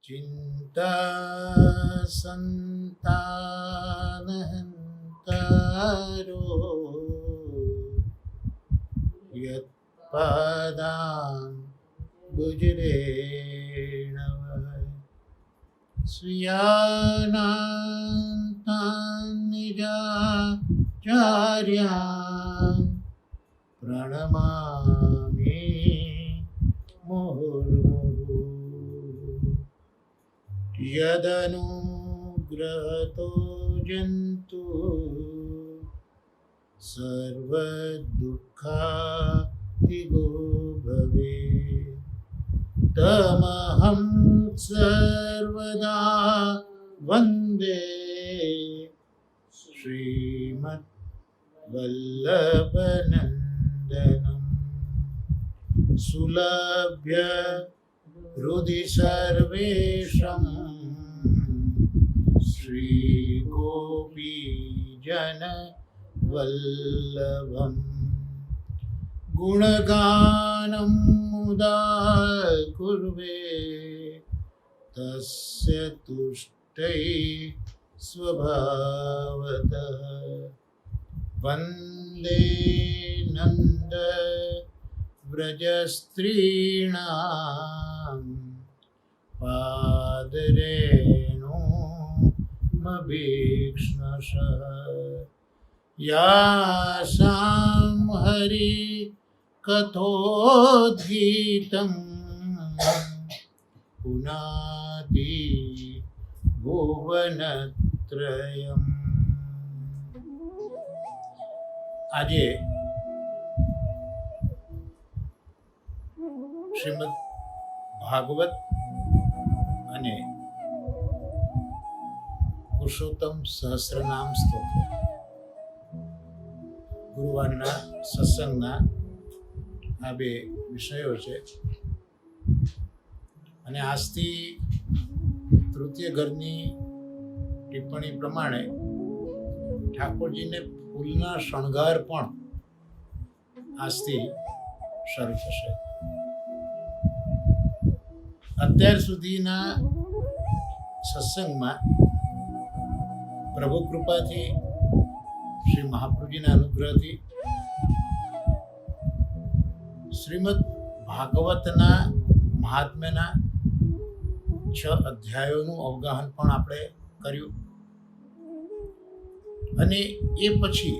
चिंता संतानहंतारो यत्पादां बुजरेणव स्वीयानां निजाचार्यां प्रणमामि मुहुर्मुहुः यदनुग्रहतो जन्तु सर्वदुःखातिगो भवेत् तमहं सर्वदा वन्दे श्रीमद्वल्लभनन्दनम् सुलभ्य हृदि सर्वेषां श्रीगोपीजनवल्लभम् गुणगानं मुदा कुर्वे तस्य तुष्टै स्वभावतः वन्दे नन्द व्रजस्त्रीणां पादरेणुमभीक्ष्णशः यासां हरिकथोद्गीतं पुनाति भुवनत्रयम् આજે શ્રીમદ ભાગવત અને પુરુષોત્તમ સહસ્રનામ સ્તોત્ર ગુરુવારના સત્સંગના આ બે વિષયો છે અને આજથી તૃતીય ઘરની ટિપ્પણી પ્રમાણે ઠાકોરજીને ફૂલના શણગાર પણ આજથી શરૂ થશે. અત્યાર સુધીના સત્સંગમાં પ્રભુ કૃપાથી શ્રી મહાપ્રભુજીના અનુગ્રહથી શ્રીમદ ભાગવતના મહાત્મ્યના 6 અધ્યાયોનું અવગાહન પણ આપણે કર્યું અને એ પછી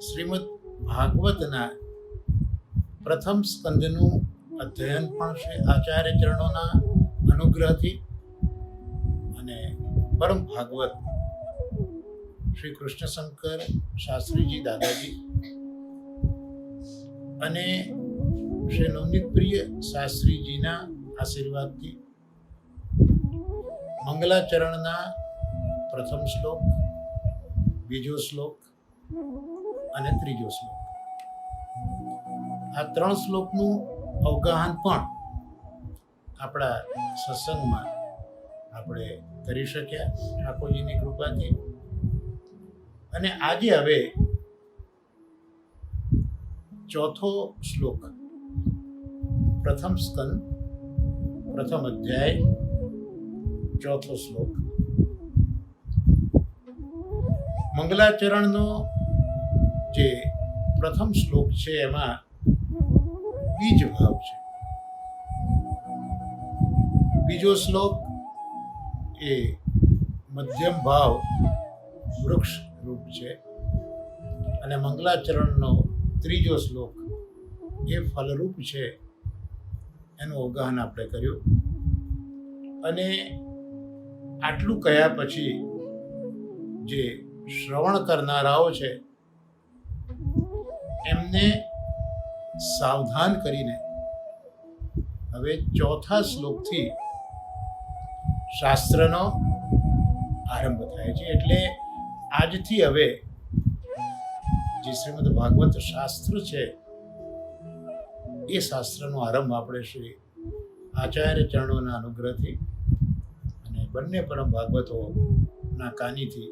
શ્રીમદ ભાગવતના પ્રથમ સ્કંદનું અધ્યયન પણ શ્રી આચાર્ય ચરણોના અનુગ્રહથી અને પરમ ભાગવત શ્રી કૃષ્ણશંકર શાસ્ત્રીજી દાદાજી અને શ્રી નવનીત પ્રિય શાસ્ત્રીજીના આશીર્વાદથી મંગલાચરણના પ્રથમ શ્લોક, બીજો શ્લોક અને ત્રીજો શ્લોક, આ 3 શ્લોકનું અવગાહન પણ આપણા સત્સંગમાં આપણે કરી શક્યા ઠાકોરજીની કૃપાથી. અને આજે હવે 4થો શ્લોક, પ્રથમ સ્કંદ, પ્રથમ અધ્યાય, 4થો શ્લોક. મંગલાચરણનો જે પ્રથમ શ્લોક છે એમાં બીજ ભાવ છે. બીજો શ્લોક એ મધ્યમ ભાવ વૃક્ષ રૂપ છે અને મંગલાચરણનો ત્રીજો શ્લોક એ ફલરૂપ છે. એનું અવગાહન આપણે કર્યું અને આટલું કહ્યા પછી જે શ્રવણ કરનારાઓ છે એમને સાવધાન કરીને હવે 4થા શ્લોકથી શાસ્ત્રનો આરંભ થાય છે. એટલે આજથી હવે જે શ્રીમદ ભાગવત શાસ્ત્ર છે એ શાસ્ત્રનો આરંભ આપણે શ્રી આચાર્ય ચરણોના અનુગ્રહથી અને બંને પરમ ભાગવતોના કાનીથી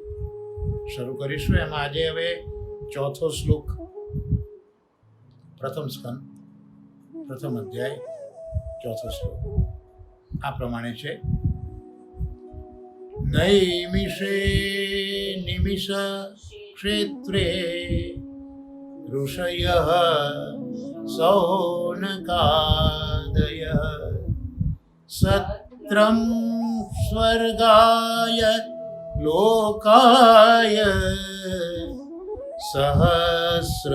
શરૂ કરીશું. એમાં આજે હવે 4થો શ્લોક, પ્રથમ સ્કંદ, પ્રથમ અધ્યાય, 4થો શ્લોક. આ પ્રમાણે છે. નૈમિષે નિમિષ ક્ષેત્રે ઋષયઃ સૌનકાદયઃ સત્રં સ્વર્ગાય લોકાય સહસ્ર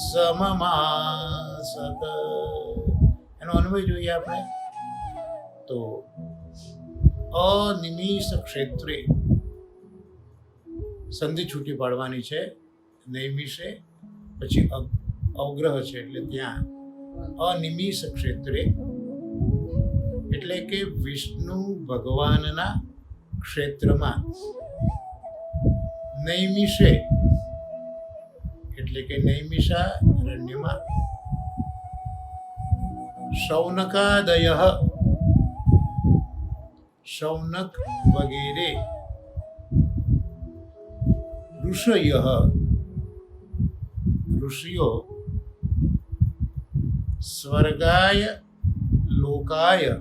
સમમાસત. એનો અન્વય જોઈએ આપણે તો અનિમિષ ક્ષેત્રે સંધિ છૂટી પાડવાની છે. નૈમિષે પછી અવગ્રહ છે એટલે ત્યાં અનિમિષ ક્ષેત્રે એટલે કે વિષ્ણુ ભગવાનના ક્ષેત્રમાં. નૈમિષે એટલે કે નૈમિષારણ્યમાં. શૌનકાદય શૌનક વગેરે ઋષિયો સ્વર્ગાય લોકાય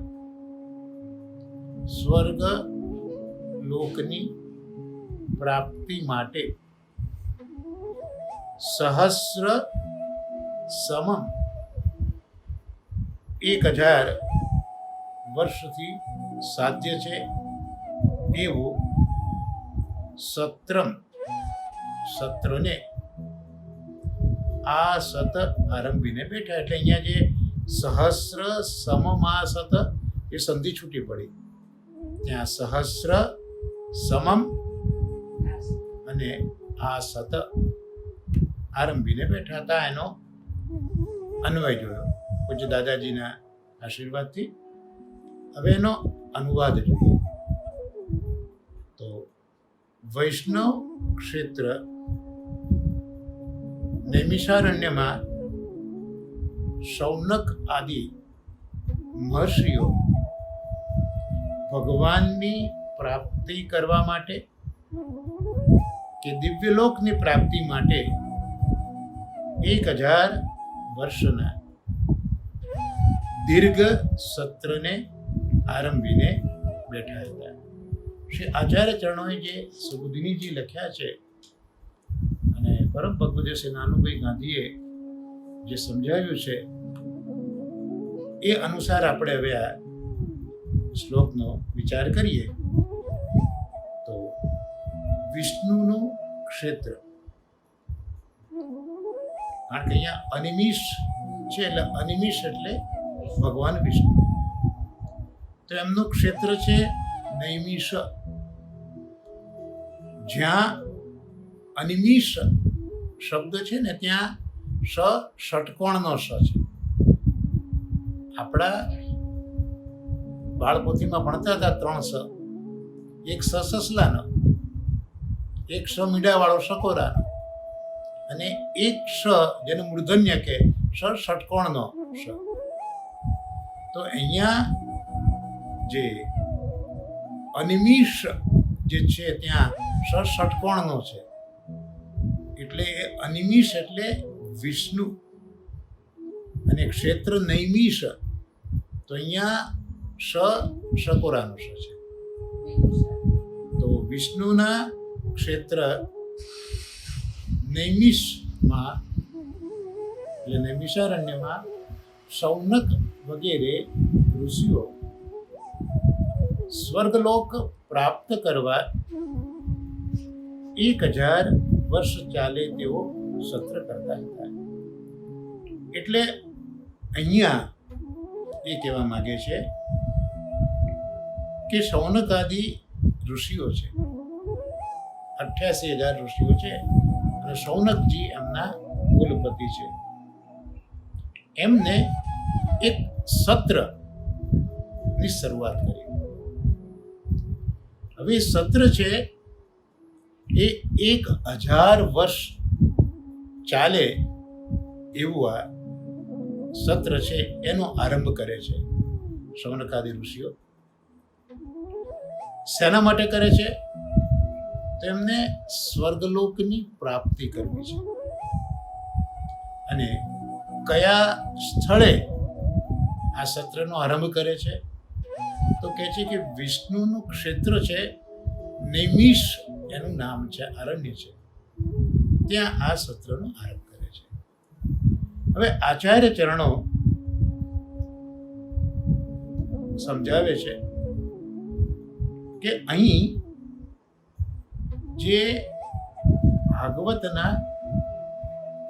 સ્વર્ગ લોકની પ્રાપ્તિ માટે સહસ્ર સમમ 1000 વર્ષથી સાધ્ય છે એવું સત્રને આ સત આરંભીને બેઠા. એટલે અહીંયા જે સહસ્ર સમમાસત એ સંધિ છૂટી પડી. ત્યાં સહસ્ર સમમ અને આ સત આરંભીને બેઠા હતા. એનો અન્વય જોયો પૂજ્ય દાદાજીના આશીર્વાદથી. હવે એનો અનુવાદ જોઈએ તો વૈષ્ણવ ક્ષેત્ર નૈમિષારણ્યમાં શૌનક આદિ મહર્ષિઓ ભગવાનની પ્રાપ્તિ કરવા માટે કે દિવ્યલોકની પ્રાપ્તિ માટે 1000 વર્ષના દીર્ઘ સત્રને આરંભીને બેઠા હતા. શ્રી આચાર્ય ચરણોએ જે સુબુધિનીજી લખ્યા છે અને પરમ ભગવદ્ શ્રી નાનુભાઈ ગાંધીએ જે સમજાવ્યું છે એ અનુસાર આપણે હવે આ શ્લોકનો વિચાર કરીએ તો વિષ્ણુનું ક્ષેત્ર. કારણ કે અહીંયા અનિમિષ છે એટલે અનિમિષ એટલે ભગવાન વિષ્ણુ. તો એમનું ક્ષેત્ર છે નૈમિષ. જ્યાં અનિમિષ શબ્દ છે ને ત્યાં ષટકોણનો સ છે. આપણા બાળપોથીમાં ભણતા હતા 3 સ. એક સ સસલાનો, એક સ મીંડાવાળો સકોરાનો અને એક સ જેને મૂર્ધન્ય કે ષટકોણનો સ. તો અહીંયા જે અનિમિષ જે છે ત્યાં ષટકોણનો છે. એટલે અનિમિષ એટલે વિષ્ણુ અને ક્ષેત્ર નૈમિષ તો અહીંયા ષકોરાનો સ છે. તો વિષ્ણુના ક્ષેત્ર નૈમિષમાં એટલે નૈમિષારણ્યમાં શૌનક વગેરે ઋષિઓ સ્વર્ગલોક પ્રાપ્ત કરવા 1000 વર્ષ ચાલે તેવો સત્ર કરતા હતા. એટલે અહીંયા એ કહેવા માંગે છે કે શૌનક આદિ ઋષિઓ છે, 88,000 ઋષિઓ છે અને શૌનકજી એમના કુલપતિ છે. એમને એક સત્રની શરૂઆત કરી. હવે સત્ર છે એ 1000 વર્ષ ચાલે એવું આ સત્ર છે એનો આરંભ કરે છે શૌનકાદિ ઋષિઓ. શેના માટે કરે છે? તો એમને સ્વર્ગલોકની પ્રાપ્તિ કરવી છે. અને કયા સ્થળે આ સત્રનો આરંભ કરે છે તો કહે છે કે વિષ્ણુનું ક્ષેત્ર છે નૈમિષ, એનું નામ છે, આરણ્ય છે, ત્યાં આ સત્રનો આરંભ કરે છે. હવે આચાર્ય ચરણો સમજાવે છે કે અહીં જે ભાગવતના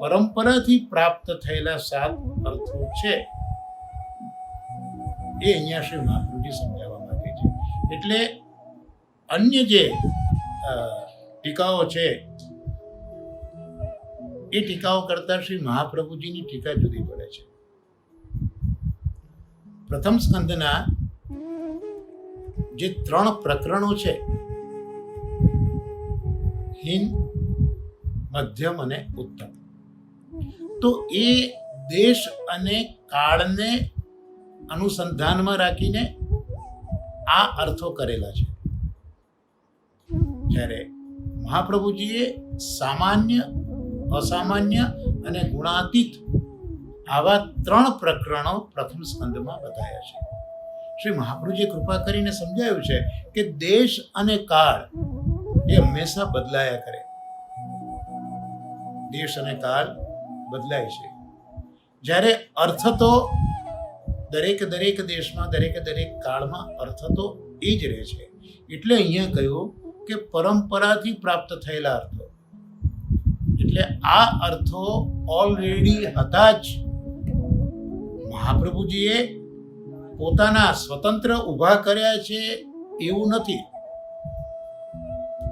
પરંપરાથી પ્રાપ્ત થયેલા 7 અર્થો છે એ અહીંયા શ્રી મહાપ્રભુજી સમજાવવા માંગે છે. એટલે અન્ય જે ટીકાઓ છે એ ટીકાઓ કરતા શ્રી મહાપ્રભુજીની ટીકા જુદી પડે છે. પ્રથમ સ્કંદના જે 3 પ્રકરણો છે, હીન, મધ્યમ અને ઉત્તમ, તો એ દેશ અને કાળને અનુસંધાનમાં રાખીને આ અર્થો કરેલા છે. જ્યારે મહાપ્રભુજીએ સામાન્ય, અસામાન્ય અને ગુણાતીત આવા 3 પ્રકરણો પ્રથમ સ્કંદમાં બતાવ્યા છે. શ્રી મહાપ્રભુજીએ કૃપા કરીને સમજાવ્યું છે કે દેશ અને કાળ એ હંમેશા બદલાયા કરે. દેશ અને કાળ બદલાય છે. જ્યારે અર્થ તો દરેક દેશમાં, દરેક કાળમાં અર્થ તો એ જ રહે છે. એટલે અહીંયા કહ્યું કે પરંપરાથી પ્રાપ્ત થયેલા અર્થો, એટલે આ અર્થો ઓલરેડી હતા જ. મહાપ્રભુજીએ પોતાના સ્વતંત્ર ઊભા કર્યા છે એવું નથી.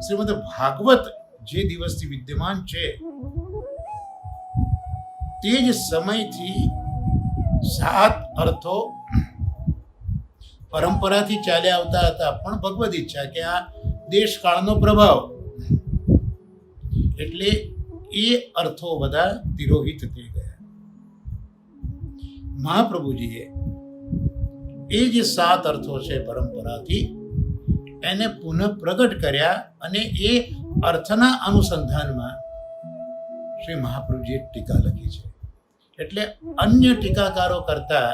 શ્રીમદ ભાગવત જે દિવસથી વિદ્યમાન છે તે જ સમયથી 7 અર્થો પરંપરાથી ચાલ્યા આવતા હતા, પણ ભગવદ ઈચ્છા કે આ દેશકાળનો પ્રભાવ, એટલે એ અર્થો બધા તિરોહિત થઈ ગયા. મહાપ્રભુજીએ એ જે 7 અર્થો છે પરંપરાથી, એને પુનઃ પ્રગટ કર્યા અને એ અર્થના અનુસંધાનમાં શ્રી મહાપ્રભુજીએ ટીકા લખી છે. એટલે અન્ય ટીકાકારો કરતા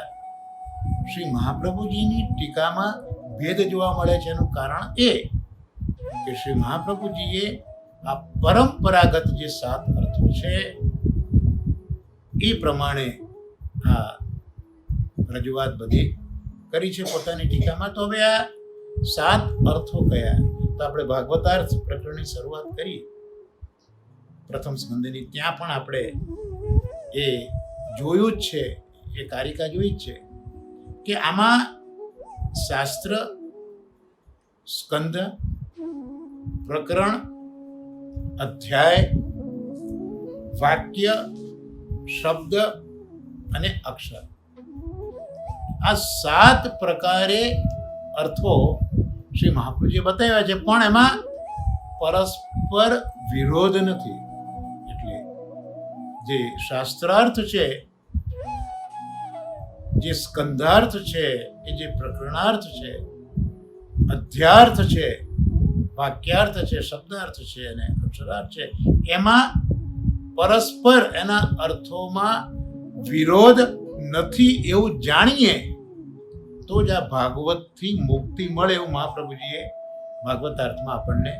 શ્રી મહાપ્રભુજીની ટીકામાં ભેદ જોવા મળે છે. એનું કારણ એ કે શ્રી મહાપ્રભુજીએ આ પરંપરાગત જે 7 અર્થો છે એ પ્રમાણે આ રજૂઆત બધી કરી છે પોતાની ટીકામાં. તો હવે આ 7 અર્થો કયા? તો આપણે ભાગવતાર્થ પ્રકરણની શરૂઆત કરી પ્રથમ સ્કંદની, ત્યાં પણ આપણે એ જોયું જ છે, એ કારિકા જોઈ જ છે કે આમાં શાસ્ત્ર, સ્કંદ, પ્રકરણ, અધ્યાય, વાક્ય, શબ્દ અને અક્ષર, આ 7 પ્રકારે અર્થો શ્રી મહાપ્રભુજીએ બતાવ્યા છે, પણ એમાં પરસ્પર વિરોધ નથી. એટલે જે શાસ્ત્રાર્થ છે, જે સ્કંધાર્થ છે, કે જે પ્રકરણાર્થ છે, અધ્યાર્થ છે, વાક્યાર્થ છે, શબ્દાર્થ છે અને અક્ષરાર્થ છે, એમાં પરસ્પર એના અર્થોમાં વિરોધ નથી એવું જાણીએ તો જ આ ભાગવતથી મુક્તિ મળે, એવું મહાપ્રભુજીએ ભાગવતાર્થમાં આપણને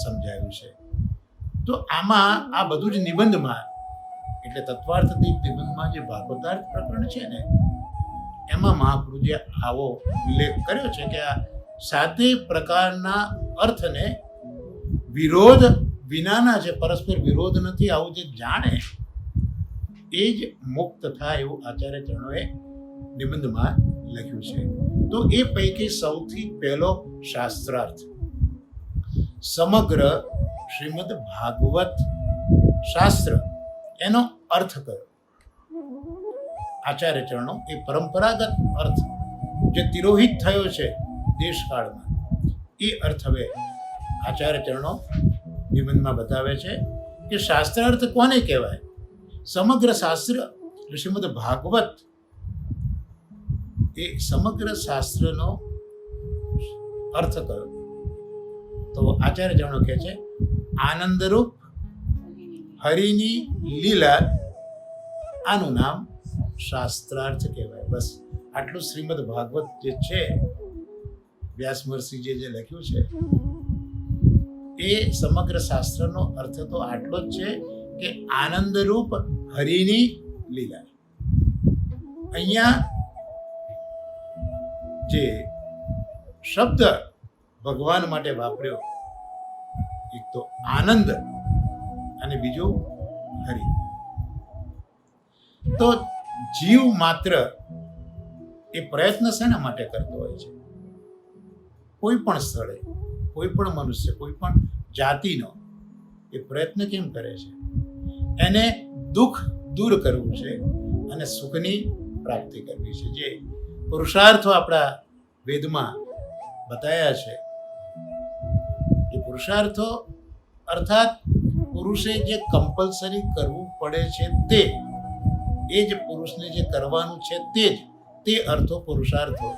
સમજાવ્યું છે. તો આમાં આ બધું જ નિબંધમાં, એટલે તત્વાર્થ દીપ નિબંધમાં જે ભાગવતાર્થ પ્રકરણ છે ને, એમાં મહાપ્રભુજીએ આવો ઉલ્લેખ કર્યો છે કે આ 7 પ્રકારના અર્થને વિરોધ વિનાના છે, પરસ્પર વિરોધ નથી, આવું જે જાણે એ જ મુક્ત થાય એવું આચાર્ય ચરણોએ નિબંધમાં લખ્યું છે. તો એ પૈકી સૌથી પહેલો શાસ્ત્રાર્થ, સમગ્ર શ્રીમદ ભાગવત શાસ્ત્ર, એનો અર્થ કયો? આચાર્ય ચરણો એ પરંપરાગત અર્થ જે તિરોહિત થયો છે દેશકાળમાં, એ અર્થ હવે આચાર્ય ચરણો નિબંધમાં બતાવે છે કે શાસ્ત્રાર્થ કોને કહેવાય. સમગ્ર શાસ્ત્ર શ્રીમદ ભાગવત એ સમગ્ર શાસ્ત્રનો અર્થ કયો? તો આચાર્ય ચરણો કહે છે આનંદરૂપ હરિની લીલા, આનું નામ શાસ્ત્રાર્થ કહેવાય. બસ આટલું શ્રીમદ ભાગવત જે છે, વ્યાસ મહર્ષિએ જે લખ્યું છે, એ સમગ્ર શાસ્ત્રનો અર્થ તો આટલો જ છે કે આનંદરૂપ હરિની લીલા. અહીંયા જે શબ્દ ભગવાન માટે વાપર્યો, એક તો આનંદ અને બીજું હરિ. તો જીવ માત્ર એ પ્રયત્ન શેના માટે કરતો હોય છે? કોઈ પણ સ્થળે, કોઈ પણ મનુષ્ય, કોઈ પણ જાતિનો એ પ્રયત્ન કેમ કરે છે? એને દુઃખ દૂર કરવું છે અને સુખની પ્રાપ્તિ કરવી છે. જે પુરુષાર્થો આપણા વેદમાં બતાવ્યા છે, એ પુરુષાર્થો અર્થાત પુરુષે જે કમ્પલસરી કરવું પડે છે તે, એ જ પુરુષને જે કરવાનું છે તે અર્થો પુરુષાર્થો.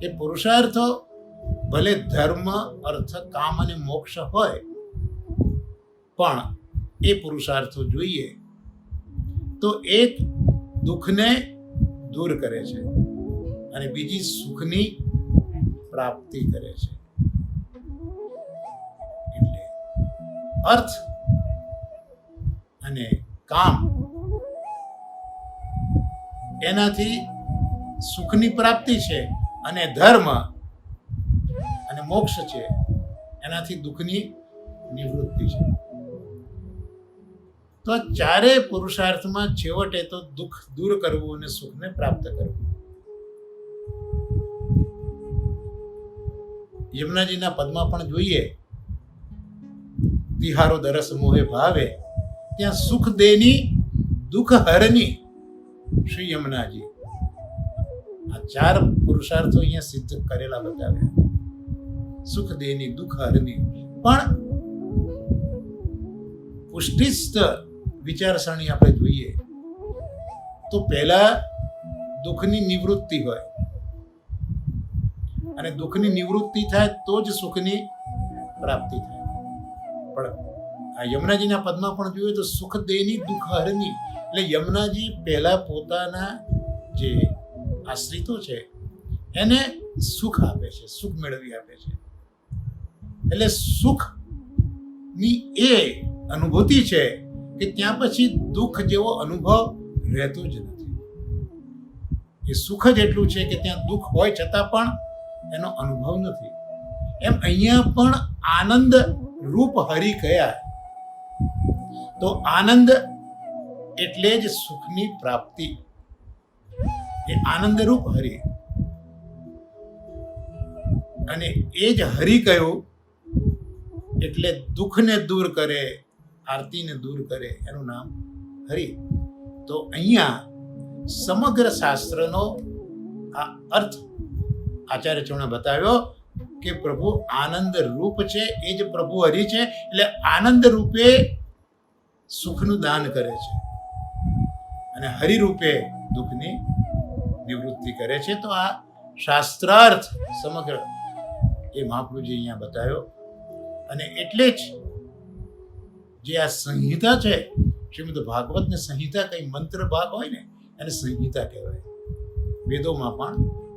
એ પુરુષાર્થો ભલે ધર્મ, અર્થ, કામ અને મોક્ષ હોય, પણ એ પુરુષાર્થો જોઈએ તો એક દુઃખને દૂર કરે છે અને બીજી સુખની પ્રાપ્તિ કરે છે. એટલે અર્થ અને કામ એનાથી સુખની પ્રાપ્તિ છે અને ધર્મ અને મોક્ષ છે એનાથી દુઃખની નિવૃત્તિ છે. તો ચારે પુરુષાર્થમાં છેવટે તો દુઃખ દૂર કરવું અને સુખને પ્રાપ્ત કરવું. યમુનાજીના પદમાં પણ જોઈએ, તિહારો દરસ મોહે ભાવે, ત્યાં સુખ દેની દુઃખ હરની શ્રી યમુનાજી. આ ચાર પુરુષાર્થો અહીંયા સિદ્ધ કરેલા બતાવ્યા. સુખ દેની દુઃખ હરની. પણ પુષ્ટિસ્થ વિચારસરણી આપણે જોઈએ તો પહેલા દુઃખની નિવૃત્તિ હોય, અને દુઃખની નિવૃત્તિ થાય તો જ સુખની પ્રાપ્તિ થાય. પણ આ યમુનાજીના પદમાં પણ જોઈએ તો સુખ દેની દુઃખ હરની, એટલે યમુનાજી પહેલા પોતાના જે આશ્રિતો છે એને સુખ આપે છે, સુખ મેળવી આપે છે. એટલે સુખની એ અનુભૂતિ છે કે ત્યાં પછી દુઃખ જેવો અનુભવ રહેતો જ નથી. એ સુખ જ એટલું છે કે ત્યાં દુઃખ હોય છતાં પણ એનો અનુભવ નથી. એમ અહીંયા પણ આનંદ રૂપ હરિ કયા, તો આનંદ એટલે જ સુખની પ્રાપ્તિ. એ આનંદ રૂપ હરિ, અને એ જ હરિ કયું એટલે દુઃખને દૂર કરે, આરતીને દૂર કરે, એનું નામ હરિ. તો અહીંયા સમગ્ર શાસ્ત્રનો આ અર્થ આચાર્ય ચૌહાણે બતાવ્યો કે પ્રભુ આનંદ રૂપ છે, એ જ પ્રભુ હરિ છે. એટલે આનંદ રૂપે સુખનું દાન કરે છે અને હરિ રૂપે દુઃખની નિવૃત્તિ કરે છે. તો આ શાસ્ત્રાર્થ સમગ્ર એ મહાપ્રભુજી અહીંયા બતાવ્યો. અને એટલે જ જે આ સંહિતા છે, શ્રીમદ ભાગવતને સંહિતા, કઈ મંત્ર ભાગ હોય ને એને સંહિતા કહેવાય. વેદોમાં પણ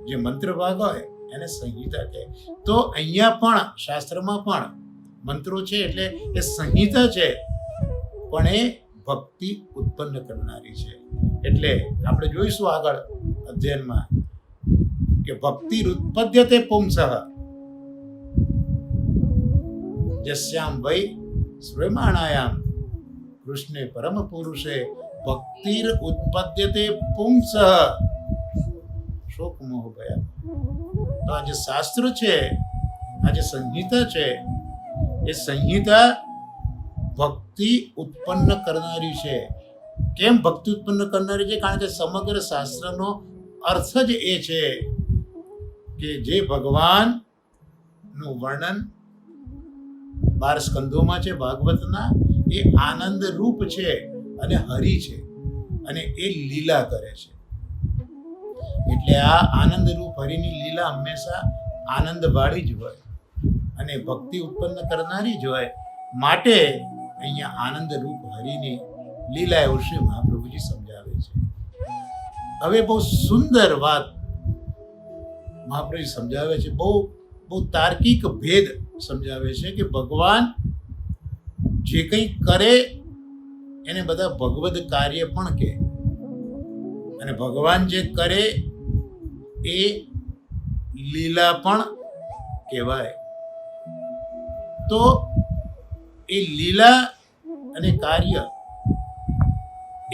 જે મંત્ર ભાગ હોય એને સંહિતા કહે. તો અહીંયા પણ શાસ્ત્રમાં પણ મંત્રો છે એટલે એ સંહિતા છે, પણ એ ભક્તિ ઉત્પન્ન કરનારી છે. એટલે આપણે જોઈશું આગળ અધ્યયનમાં કે ભક્તિ ઉત્પદ્યતે પુંસઃ યસ્યામ વૈ શ્રેમાણાયામ કૃષ્ણે પરમ પુરુષે ભક્તિર ઉત્પદ્યતે પુંસઃ શોક મોહ ભયા. તો આ જે શાસ્ત્ર છે, આ જે સંહિતા છે, એ સંહિતા ભક્તિ ઉત્પન્ન કરનારી છે. કેમ ભક્તિ ઉત્પન્ન કરનારી છે? કારણ કે સમગ્ર શાસ્ત્રનો અર્થ જ એ છે કે જે ભગવાનનું વર્ણન 12 સ્કંદોમાં છે ભાગવતના, એ આનંદ રૂપ છે અને હરિ છે, અને એ લીલા કરે છે. એટલે આ આનંદ રૂપ હરિની લીલા હંમેશા આનંદવાળી જ હોય અને ભક્તિ ઉત્પન્ન કરનારી જ હોય. માટે અહીંયા આનંદ રૂપ હરિની લીલા એવું શ્રી મહાપ્રભુજી સમજાવે છે. હવે બહુ સુંદર વાત મહાપ્રભુ સમજાવે છે, બહુ બહુ તાર્કિક ભેદ સમજાવે છે કે ભગવાન જે કંઈ કરે એને બધા ભગવદ કાર્ય પણ કહે, અને ભગવાન જે કરે એ લીલા પણ કહેવાય. તો એ લીલા અને કાર્ય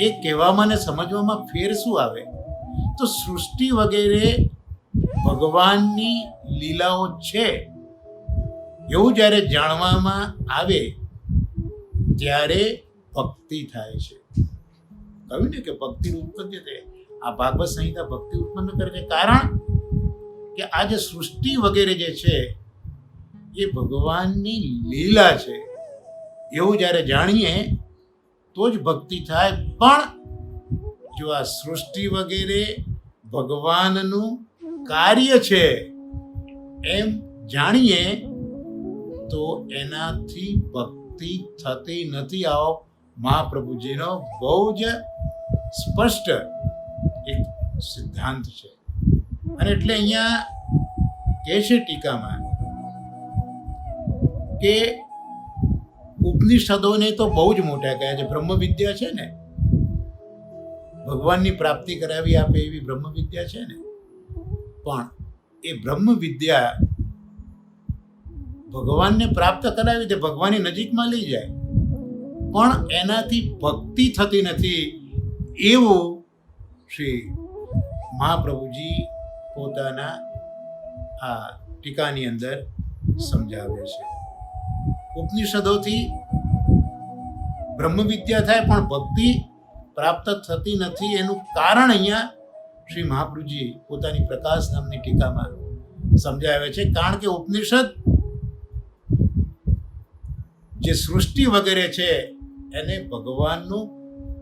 એ કહેવામાં ને સમજવામાં ફેર શું આવે? તો સૃષ્ટિ વગેરે ભગવાનની લીલાઓ છે એવું જ્યારે જાણવામાં આવે ત્યારે ભક્તિ થાય છે. કહ્યું ને કે ભક્તિ ઉત્પન્ન થાય. આ ભાગવત સંહિતા ભક્તિ ઉત્પન્ન કરે છે, કારણ કે આ જે સૃષ્ટિ વગેરે જે છે એ ભગવાનની લીલા છે એવું જ્યારે જાણીએ તો જ ભક્તિ થાય. પણ જો આ સૃષ્ટિ વગેરે ભગવાનનું કાર્ય છે એમ જાણીએ તો એનાથી ભક્તિ થતી નથી. આવો મહાપ્રભુજીનો બહુ જ સ્પષ્ટ એક સિદ્ધાંત છે. અને એટલે અહીંયા કહે છે ટીકામાં કે ઉપનિષદોને તો બહુ જ મોટા કહે છે. બ્રહ્મ વિદ્યા છે ને, ભગવાનની પ્રાપ્તિ કરાવી આપે એવી બ્રહ્મ વિદ્યા છે ને, પણ એ બ્રહ્મ વિદ્યા ભગવાનને પ્રાપ્ત કરાવી દે, ભગવાનની નજીકમાં લઈ જાય, પણ એનાથી ભક્તિ થતી નથી એવું શ્રી મહાપ્રભુજી પોતાના આ ટીકાની અંદર સમજાવે છે. ઉપનિષદોથી બ્રહ્મ વિદ્યા થાય પણ ભક્તિ પ્રાપ્ત થતી નથી એનું કારણ અહીંયા શ્રી મહાપ્રભુજી પોતાની પ્રકાશ નામની ટીકામાં સમજાવે છે. કારણ કે ઉપનિષદ જે સૃષ્ટિ વગેરે છે એને ભગવાનનું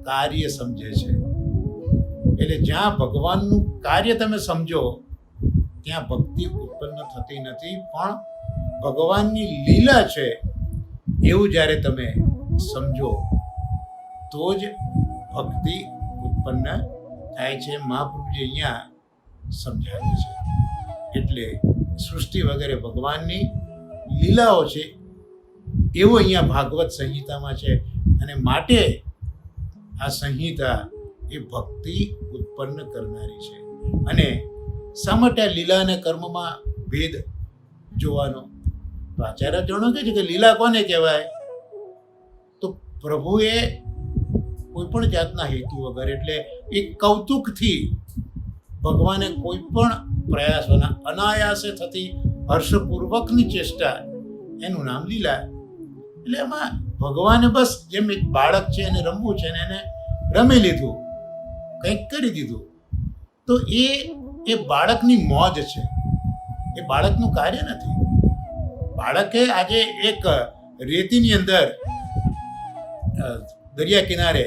કાર્ય સમજે છે. એટલે જ્યાં ભગવાનનું કાર્ય તમે સમજો ત્યાં ભક્તિ ઉત્પન્ન થતી નથી, પણ ભગવાનની લીલા છે એવું જ્યારે તમે સમજો તો જ ભક્તિ ઉત્પન્ન થાય છે. મહાપ્રભુજી અહીંયા સમજાવે છે. એટલે સૃષ્ટિ વગેરે ભગવાનની લીલાઓ છે એવું અહીંયા ભાગવત સંહિતામાં છે. અને માટે આ સંહિતા એ ભક્તિ ઉત્પન્ન કરનારી છે. અને શા માટે લીલા અને કર્મમાં ભેદ જોવાનો? તો આચાર્ય જણો કહે છે કે લીલા કોને કહેવાય? તો પ્રભુએ કોઈ પણ જાતના હેતુ વગર, એટલે એક કૌતુકથી ભગવાને કોઈ પણ પ્રયાસોના અનાયાસે થતી હર્ષપૂર્વકની ચેષ્ટા, એનું નામ લીલા. એટલે એમાં ભગવાને બસ જેમ એક બાળક છે એને રમવું છે ને એને રમી લીધું, કંઈક કરી દીધું, તો એ બાળકની મોજ છે, એ બાળકનું કાર્ય નથી. બાળકે આજે એક રેતીની અંદર દરિયા કિનારે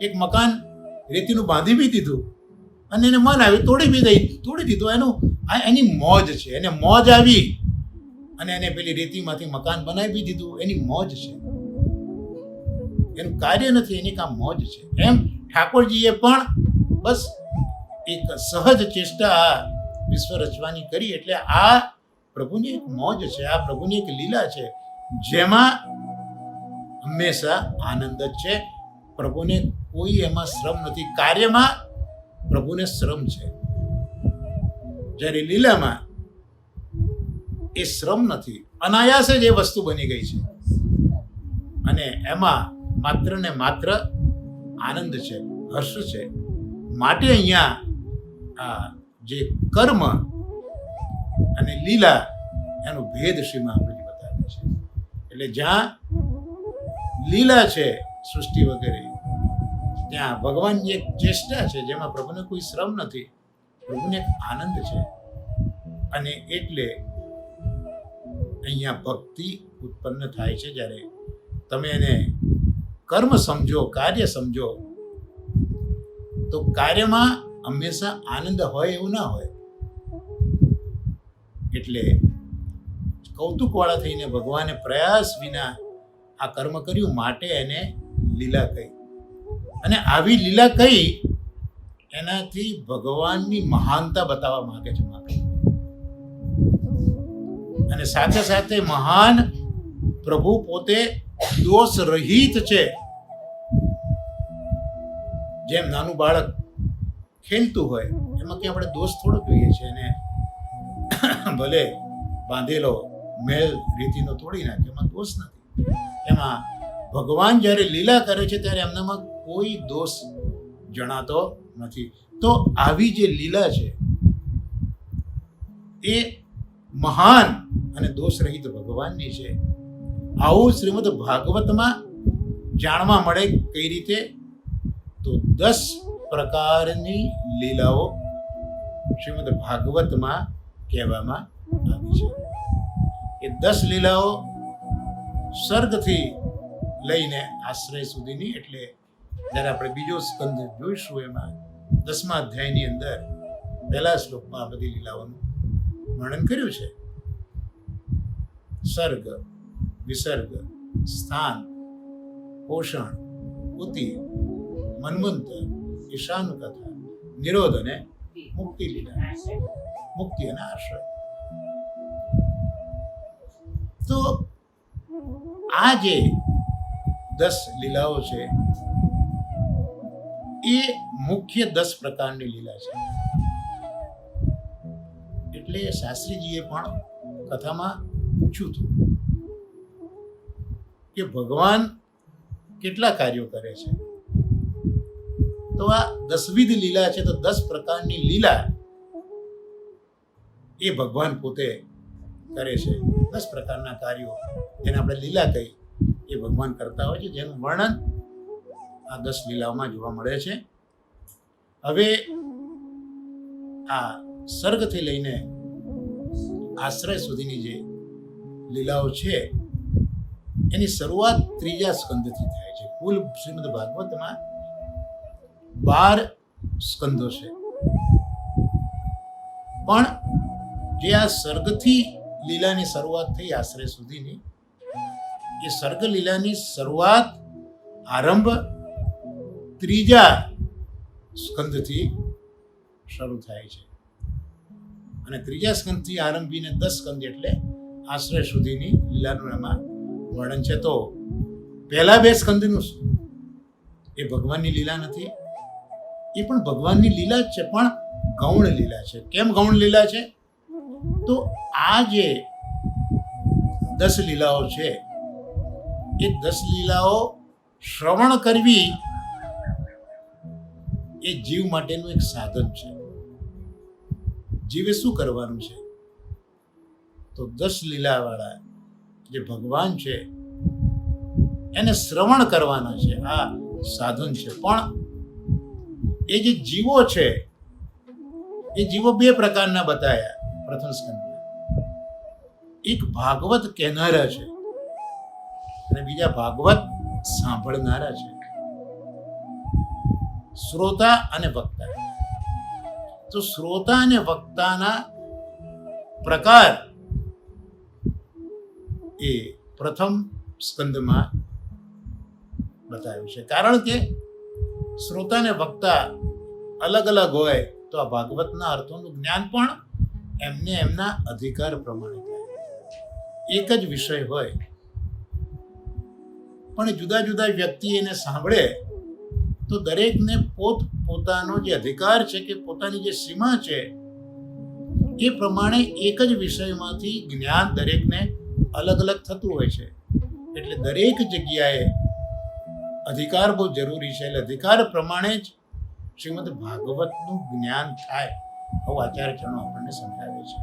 એક મકાન રેતીનું બાંધી બી દીધું અને એને મન આવ્યું તોડી દીધું. એની મોજ છે, એને મોજ આવી અને એને પેલી રેતીમાંથી મકાન બનાવી દીધું, એની મોજ છે, એનું કાર્ય નથી, એની કામ મોજ છે. એમ ઠાકોરજીએ પણ બસ એક સહજ ચેષ્ટા આ વિશ્વ રચવાની કરી. એટલે આ પ્રભુની એક મોજ છે, આ પ્રભુની એક લીલા છે જેમાં હંમેશા આનંદ જ છે. પ્રભુને કોઈ એમાં શ્રમ નથી. કાર્યમાં પ્રભુને શ્રમ છે, જ્યારે લીલામાં એ શ્રમ નથી, અનાયાસે જ એ વસ્તુ બની ગઈ છે અને એમાં માત્ર ને માત્ર આનંદ છે, હર્ષ છે. માટે અહીંયા આ જે કર્મ અને લીલા એનો ભેદ શ્રી મહાપ્રભુજી બતાવે છે. એટલે જ્યાં લીલા છે સૃષ્ટિ વગેરે, ત્યાં ભગવાનની એક ચેષ્ટા છે જેમાં પ્રભુને કોઈ શ્રમ નથી, પ્રભુને એક આનંદ છે. અને એટલે અહીંયા ભક્તિ ઉત્પન્ન થાય છે જ્યારે તમે એને કર્મ સમજો, કાર્ય સમજો. તો કાર્યમાં હંમેશા આનંદ હોય એવું ના હોય. એટલે કૌતુકવાળા થઈને ભગવાને પ્રયાસ વિના આ કર્મ કર્યું, માટે એને લીલા કહી. અને આવી લીલા કહી એનાથી ભગવાનની મહાનતા બતાવવા માંગે છે માત્ર. અને સાથે સાથે મહાન પ્રભુ પોતે દોષ રહિત છે. જેમ નાનું બાળક ખેલતું હોય એમાં કે આપણે દોષ થોડો જોઈએ છે, અને ભલે બાંધેલો મેળ રીતિનો તોડી નાખે, એમાં દોષ નથી. એમાં ભગવાન જ્યારે લીલા કરે છે ત્યારે એમનામાં કોઈ દોષ જણાતો નથી. તો આવી જે લીલા છે એ મહાન અને દોષ રહિત ભગવાનની છે. આવું શ્રીમદ ભાગવતમાં જાણવા મળે. કઈ રીતે? તો 10 પ્રકારની લીલાઓ શ્રીમદ ભાગવતમાં કહેવામાં આવી છે. એ 10 લીલાઓ સર્ગથી લઈને આશ્રય સુધીની, એટલે જ્યારે આપણે બીજો સ્કંદ જોઈશું એમાં 10મા અધ્યાયની અંદર પહેલા શ્લોકમાં આ બધી લીલાઓનું વર્ણન કર્યું છે. સર્ગ, વિસર્ગ, સ્થાન, પોષણ, ઉતિ, મન્વંતર, ઈશાન કથા, નિરોધ અને મુક્તિ લીલા, મુક્તિ અને આશ્રય. તો આ જે 10 લીલાઓ છે એ મુખ્ય 10 પ્રકારની લીલા છે. એટલે શાસ્ત્રીજીએ પણ કથામાં પૂછ્યું હતું કે ભગવાન કેટલા કાર્યો કરે છે. તો આ 10 લીલા છે. તો 10 પ્રકારની લીલા એ ભગવાન પોતે કરે છે. 10 પ્રકારના કાર્યો જેને આપણે લીલા કહી એ ભગવાન કરતા હોય છે, જેનું વર્ણન આ 10 લીલાઓમાં જોવા મળે છે. હવે આ સર્ગથી લઈને આશ્રય સુધીની જે લીલાઓ છે એની શરૂઆત 3જા સ્કંદથી થાય છે. કુલ શ્રીમદ ભાગવતમાં 12 સ્કંદો છે, પણ જે આ સર્ગથી લીલાની શરૂઆત થઈ આશ્રય સુધીની, એ સર્ગ લીલાની શરૂઆત આરંભ 3જા સ્કંદથી શરૂ થાય છે. અને 3જા સ્કંદથી આરંભીને 10 સ્કંદ એટલે આશ્રય સુધીની લીલાનું એમાં વર્ણન છે. તો પહેલા 2 સ્કંદનું શું? એ ભગવાનની લીલા નથી, એ પણ ભગવાનની લીલા જ છે, પણ ગૌણ લીલા છે. કેમ ગૌણ લીલા છે? તો આ જે 10 લીલાઓ છે એ 10 લીલાઓ શ્રવણ કરવી એ જીવ માટેનું એક સાધન છે. જીવે શું કરવાનું છે? તો 10 લીલાવાળા જે ભગવાન છે એને શ્રવણ કરવાના છે. આ સાધન છે. પણ એ જે જીવો છે એ જીવો 2 પ્રકારના બતાયા પ્રથમ સ્કંદમાં. એક ભાગવત કહેનારા છે અને બીજા ભાગવત સાંભળનારા છે. શ્રોતા અને વક્તા. તો શ્રોતા અને વક્તાના પ્રકાર એ પ્રથમ સ્કંદમાં બતાવ્યું છે. કારણ કે શ્રોતા અને વક્તા અલગ અલગ હોય તો આ ભાગવતના અર્થોનું જ્ઞાન પણ એમને એમના અધિકાર પ્રમાણે થાય. એક જ વિષય હોય પણ જુદા જુદા વ્યક્તિ એને સાંભળે તો દરેકને પોતાનો જે અધિકાર છે કે પોતાની જે સીમા છે એ પ્રમાણે એક જ વિષયમાંથી જ્ઞાન દરેકને અલગ અલગ થતું હોય છે. એટલે દરેક જગ્યાએ અધિકાર બહુ જરૂરી છે. એટલે અધિકાર પ્રમાણે જ શ્રીમદ ભાગવતનું જ્ઞાન થાય આવું આચાર્યચરણો આપણને સમજાવે છે.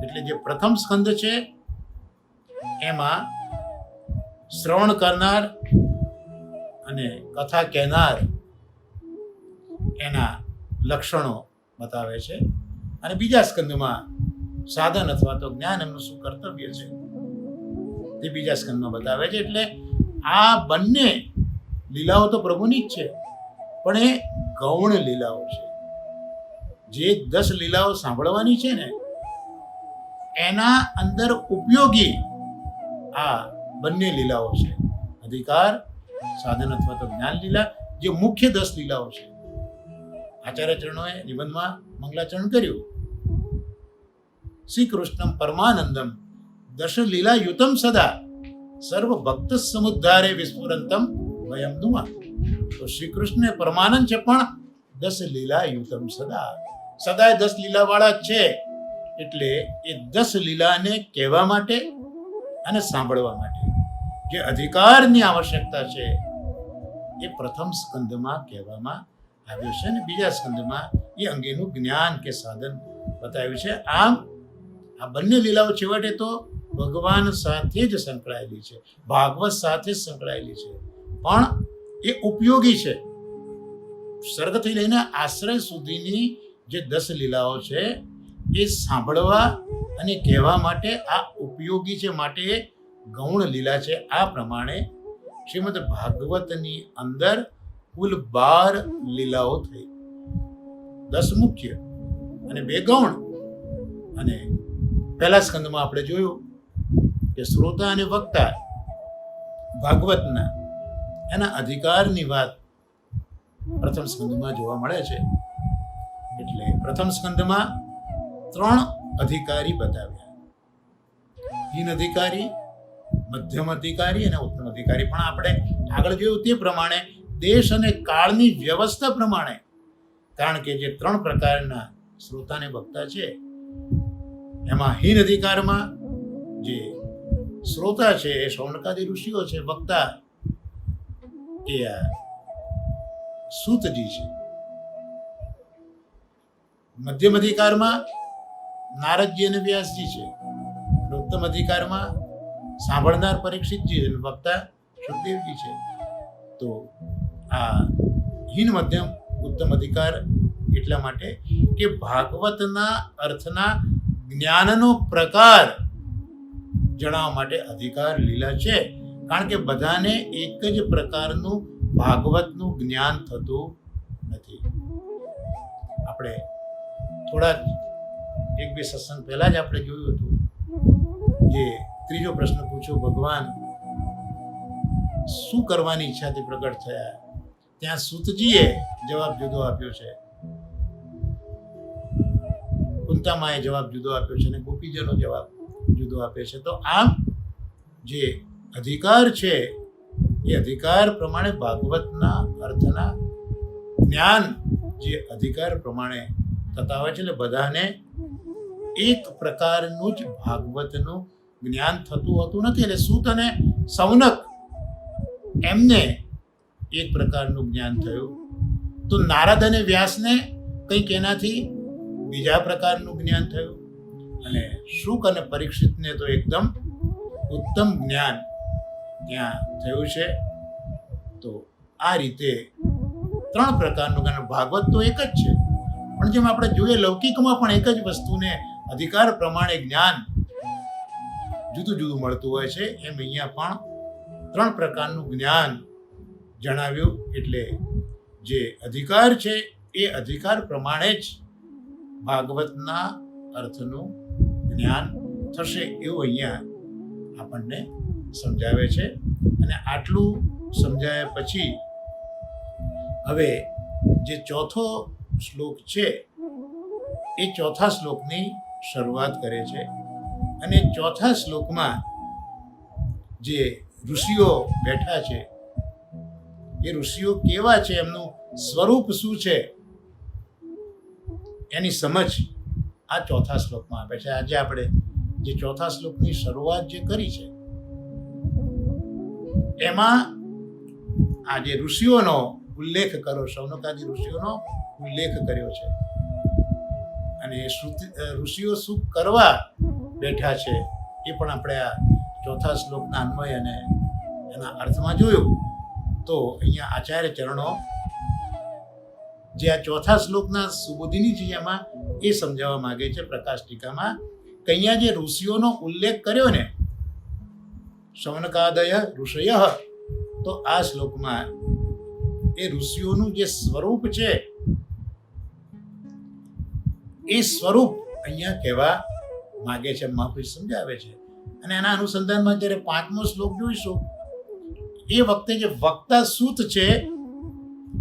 એટલે જે પ્રથમ સ્કંદ છે એમાં શ્રવણ કરનાર અને કથા કહેનાર એના લક્ષણો બતાવે છે. અને બીજા સ્કંદમાં સાધન અથવા તો જ્ઞાન એમનું શું કર્તવ્ય છે તે બીજા સ્કંદમાં બતાવે છે. એટલે આ બંને લીલાઓ તો પ્રભુની જ છે, પણ એ ગૌણ લીલાઓ છે. જે 10 લીલાઓ સાંભળવાની છે ને એના અંદર ઉપયોગી આ બંને લીલાઓ છે. અધિકાર, સાધન અથવા તો જ્ઞાન લીલા, જે મુખ્ય 10 લીલાઓ છે. આચાર્ય ચરણોએ નિબંધમાં મંગલાચરણ કર્યું. શ્રી કૃષ્ણમ પરમાનંદમ દશ લીલા યુતમ સદા સર્વ ભક્ત સમુદ્ધારે વિસ્ફુરંતમ વયમ નુમા. તો શ્રી કૃષ્ણ પરમાનંદ છે, પણ 10 લીલા યુતમ સદા, સદાય 10 લીલા વાળા છે. એટલે એ 10 લીલાને કહેવા માટે અને સાંભળવા માટે જે અધિકારની આવશ્યકતા છે એ પ્રથમ સ્કંદમાં કહેવામાં આવ્યું છે, અને બીજા સ્કંદમાં એ અંગેનું જ્ઞાન કે સાધન બતાવ્યું છે. આમ આ બંને લીલાઓ છેવટે તો ભગવાન સાથે જ સંકળાયેલી છે, ભાગવત સાથે જ સંકળાયેલી છે, પણ એ ઉપયોગી છે. સર્ગથી લઈને આશ્રય સુધીની જે 10 લીલાઓ છે એ સાંભળવા અને કહેવા માટે આ ઉપયોગી છે, માટે ગૌણ લીલા છે. આ પ્રમાણે શ્રીમદ ભાગવતની અંદર કુલ 12 લીલાઓ થઈ, 10 મુખ્ય અને 2 ગૌણ. અને પહેલા સ્કંદમાં આપણે જોયું કે શ્રોતા અને વક્તા ભાગવતના એના અધિકારની વાત પ્રથમ સ્કંદમાં જોવા મળે છે. એટલે પ્રથમ સ્કંદમાં 3 અધિકારી બતાવ્યા: હીન અધિકારી, મધ્યમ અધિકારી અને ઉત્તમ અધિકારી. પણ આપણે આગળ જોયું તે પ્રમાણે દેશ અને કાળની વ્યવસ્થા પ્રમાણે, કારણ કે જે 3 પ્રકારના શ્રોતા અને વક્તા છે એમાં હીન અધિકારમાં જે શ્રોતા છે એ શૌનકાદી ઋષિઓ છે, વક્તા એ સૂતજી છે. મધ્યમ અધિકારમાં નારદજી અને વ્યાસજી છે. ઉત્તમ અધિકારમાં સાંભળનાર પરીક્ષિતજી અને વક્તા સુખદેવજી છે. તો આ હીન મધ્યમ ઉત્તમ અધિકાર એટલા માટે કે ભાગવતના અર્થના જ્ઞાનનો પ્રકાર જણાવવા માટે અધિકાર લીલા છે. કારણ કે બધાને એક જ પ્રકારનું ભાગવતનું જ્ઞાન થતું નથી. આપણે થોડા 1-2 સત્સંગ પહેલા જ આપણે જોયું હતું, જે ત્રીજો પ્રશ્ન પૂછ્યો, ભગવાન શું કરવાની ઈચ્છાથી પ્રગટ થયા? ત્યાં સૂતજીએ જવાબ જુદો આપ્યો છે, કુંતામાએ જવાબ જુદો આપ્યો છે અને ગોપીજનો જવાબ જુદો આપે છે. તો આમ જે અધિકાર છે એ અધિકાર પ્રમાણે ભાગવતના અર્થના જ્ઞાન જે અધિકાર પ્રમાણે થતા હોય છે. એટલે બધાને એક પ્રકારનું જ ભાગવતનું જ્ઞાન થતું હોતું નથી. એટલે સૂત અને સૌનક એમને એક પ્રકારનું જ્ઞાન થયું, તો નારદ અને વ્યાસને કંઈક એનાથી બીજા પ્રકારનું જ્ઞાન થયું, અને શુક અને પરીક્ષિતને તો એકદમ ઉત્તમ જ્ઞાન ત્યાં થયું છે. તો આ રીતે 3 પ્રકારનું જ્ઞાન. ભાગવત તો એક જ છે, પણ જેમ આપણે જોઈએ લૌકિકમાં પણ એક જ વસ્તુને અધિકાર પ્રમાણે જ્ઞાન જુદું જુદું મળતું હોય છે, એમ અહીંયા પણ 3 પ્રકારનું જ્ઞાન જણાવ્યું. એટલે જે અધિકાર છે એ અધિકાર પ્રમાણે જ ભાગવતના અર્થનું જ્ઞાન થશે એવું અહીંયા આપણને સમજાવે છે. અને આટલું સમજાયા પછી હવે જે ચોથો શ્લોક છે એ ચોથા શ્લોકની શરૂઆત કરે છે. અને ચોથા શ્લોકમાં જે ઋષિઓ બેઠા છે એ ઋષિઓ કેવા છે, એમનું સ્વરૂપ શું છે, એની સમજ આ ચોથા શ્લોકમાં આપે છે. આજે આપણે જે ચોથા શ્લોકની શરૂઆત જે કરી છે એમાં આ જે ઋષિઓનો ઉલ્લેખ કર્યો, શૌનકાદી ઋષિઓનો ઉલ્લેખ કર્યો છે. અને ઋષિઓ શું કરવા બેઠા છે એ પણ આપણે આ ચોથા શ્લોકના અન્વય અને એના અર્થમાં જોયું. તો અહીંયા આચાર્ય ચરણો જે આ ચોથા શ્લોકના સુબોધિની છે એમાં એ સમજાવવા માંગે છે પ્રકાશ ટીકામાં કે અહીંયા જે ઋષિઓનો ઉલ્લેખ કર્યો ને, શૌનકાદય ઋષય, તો આ શ્લોકમાં એ ઋષિઓનું જે સ્વરૂપ છે એ સ્વરૂપ અહીંયા કહેવા માગે છે, મહાપુરુષ સમજાવે છે. અને એના અનુસંધાનમાં જ્યારે 5મો શ્લોક જોઈશું એ વખતે જે વક્તા સૂત છે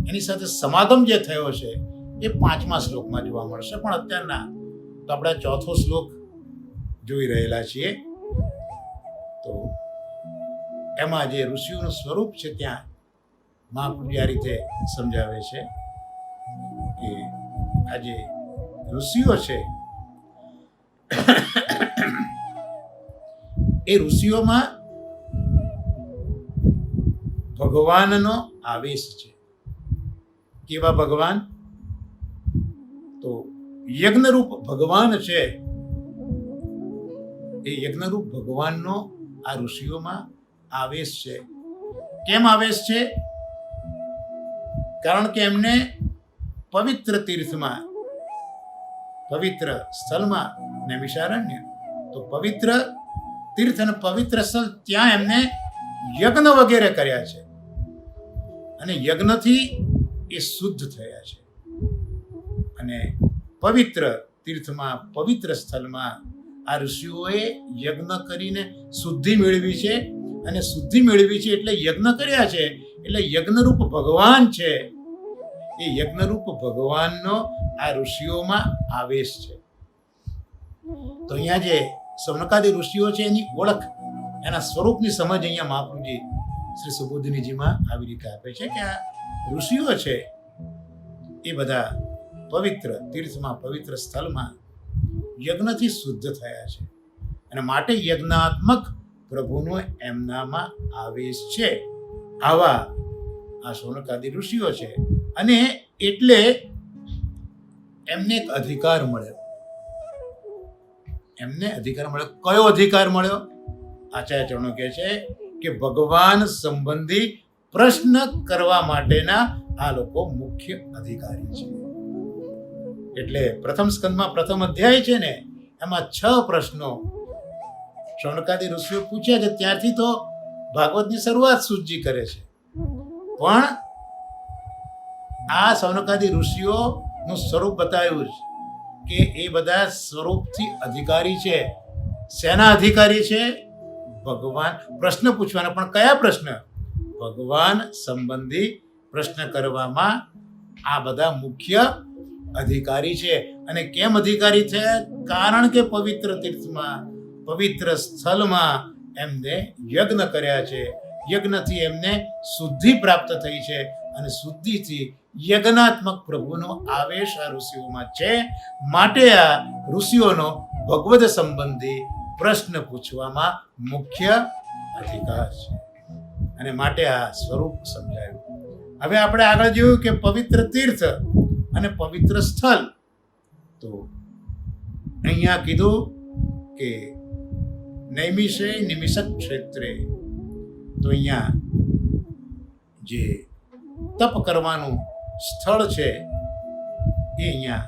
એની સાથે સમાગમ જે થયો છે એ 5મા શ્લોકમાં જોવા મળશે. પણ અત્યારના તો આપણે 4થો શ્લોક જોઈ રહેલા છીએ. તો એમાં જે ઋષિઓનું સ્વરૂપ છે ત્યાં મહાપ્રભુ આ રીતે સમજાવે છે કે આ જે ઋષિઓ છે એ ઋષિઓમાં ભગવાનનો આવેશ છે. કેવા ભગવાન? તો યજ્ઞરૂપ ભગવાન છે. એ યજ્ઞરૂપ ભગવાનનો આ ઋષિઓમાં આવેશ છે. કેમ આવેશ છે? કારણ કે એમને પવિત્ર તીર્થમાં, પવિત્ર સ્થળમાં, નૈમિષારણ્ય, તો પવિત્ર તીર્થ અને પવિત્ર સ્થળ ત્યાં એમને યજ્ઞ વગેરે કર્યા છે અને યજ્ઞથી એ શુદ્ધ થયા છે. અને પવિત્ર તીર્થમાં, પવિત્ર સ્થળમાં આ ઋષિઓએ યજ્ઞ કરીને શુદ્ધિ મેળવી છે. અને શુદ્ધિ મેળવી છે એટલે યજ્ઞ કર્યા છે એટલે યજ્ઞરૂપ ભગવાન છે. એ યજ્ઞરૂપ ભગવાનનો આ ઋષિઓમાં આવેશ છે. તો અહીંયા જે સૌનકાદી ઋષિઓ છે એની ઓળખ, એના સ્વરૂપની સમજ અહીંયા મહાપ્રભુજી શ્રી સુબોધિનીજીમાં આવી રીતે આપે છે કે આ ઋષિઓ છે એ બધા પવિત્ર તીર્થમાં, પવિત્ર સ્થળમાં યજ્ઞથી શુદ્ધ થયા છે અને માટે યજ્ઞાત્મક પ્રભુનો એમનામાં આવેશ છે. આવા આ સૌનકાદી ઋષિઓ છે અને એટલે એમને એક અધિકાર મળ્યો. એમને અધિકાર મળ્યો. કયો અધિકાર મળ્યો? આચાર્ય ચરણો કહે છે કે ભગવાન સંબંધી પ્રશ્ન કરવા માટેના આ લોકો મુખ્ય અધિકારી છે. એટલે પ્રથમ સ્કંદમાં પ્રથમ અધ્યાય છે ને, એમાં 6 પ્રશ્નો સૌનકાદી ઋષિઓ પૂછ્યા છે. ત્યારથી તો ભાગવતની શરૂઆત સૂતજી કરે છે. પણ આ સૌનકાદી ઋષિઓનું સ્વરૂપ બતાવ્યું કે એ બધા સ્વરૂપથી અધિકારી છે. શેના અધિકારી છે? ભગવાન પ્રશ્ન પૂછવાના. પણ કયા પ્રશ્ન? ભગવાન સંબંધી પ્રશ્ન કરવામાં આ બધા મુખ્ય અધિકારી છે. અને કેમ અધિકારી છે? કારણ કે પવિત્ર તીર્થમાં, પવિત્ર સ્થળમાં એમને યજ્ઞ કર્યા છે. યજ્ઞથી એમને શુદ્ધિ પ્રાપ્ત થઈ છે અને શુદ્ધિથી યજ્ઞાત્મક પ્રભુનો આવેશ આ ઋષિઓમાં છે. માટે આ ઋષિઓનો ભગવદ સંબંધી પ્રશ્ન પૂછવામાં મુખ્ય અધિકાર છે અને માટે આ સ્વરૂપ સમજાયું. હવે આપણે આગળ જોયું કે પવિત્ર તીર્થ અને પવિત્ર સ્થળ. તો અહીંયા કીધું કે નૈમિષે નિમિષક ક્ષેત્રે. તો અહીંયા જે તપ કરવાનું સ્થળ છે એ અહીંયા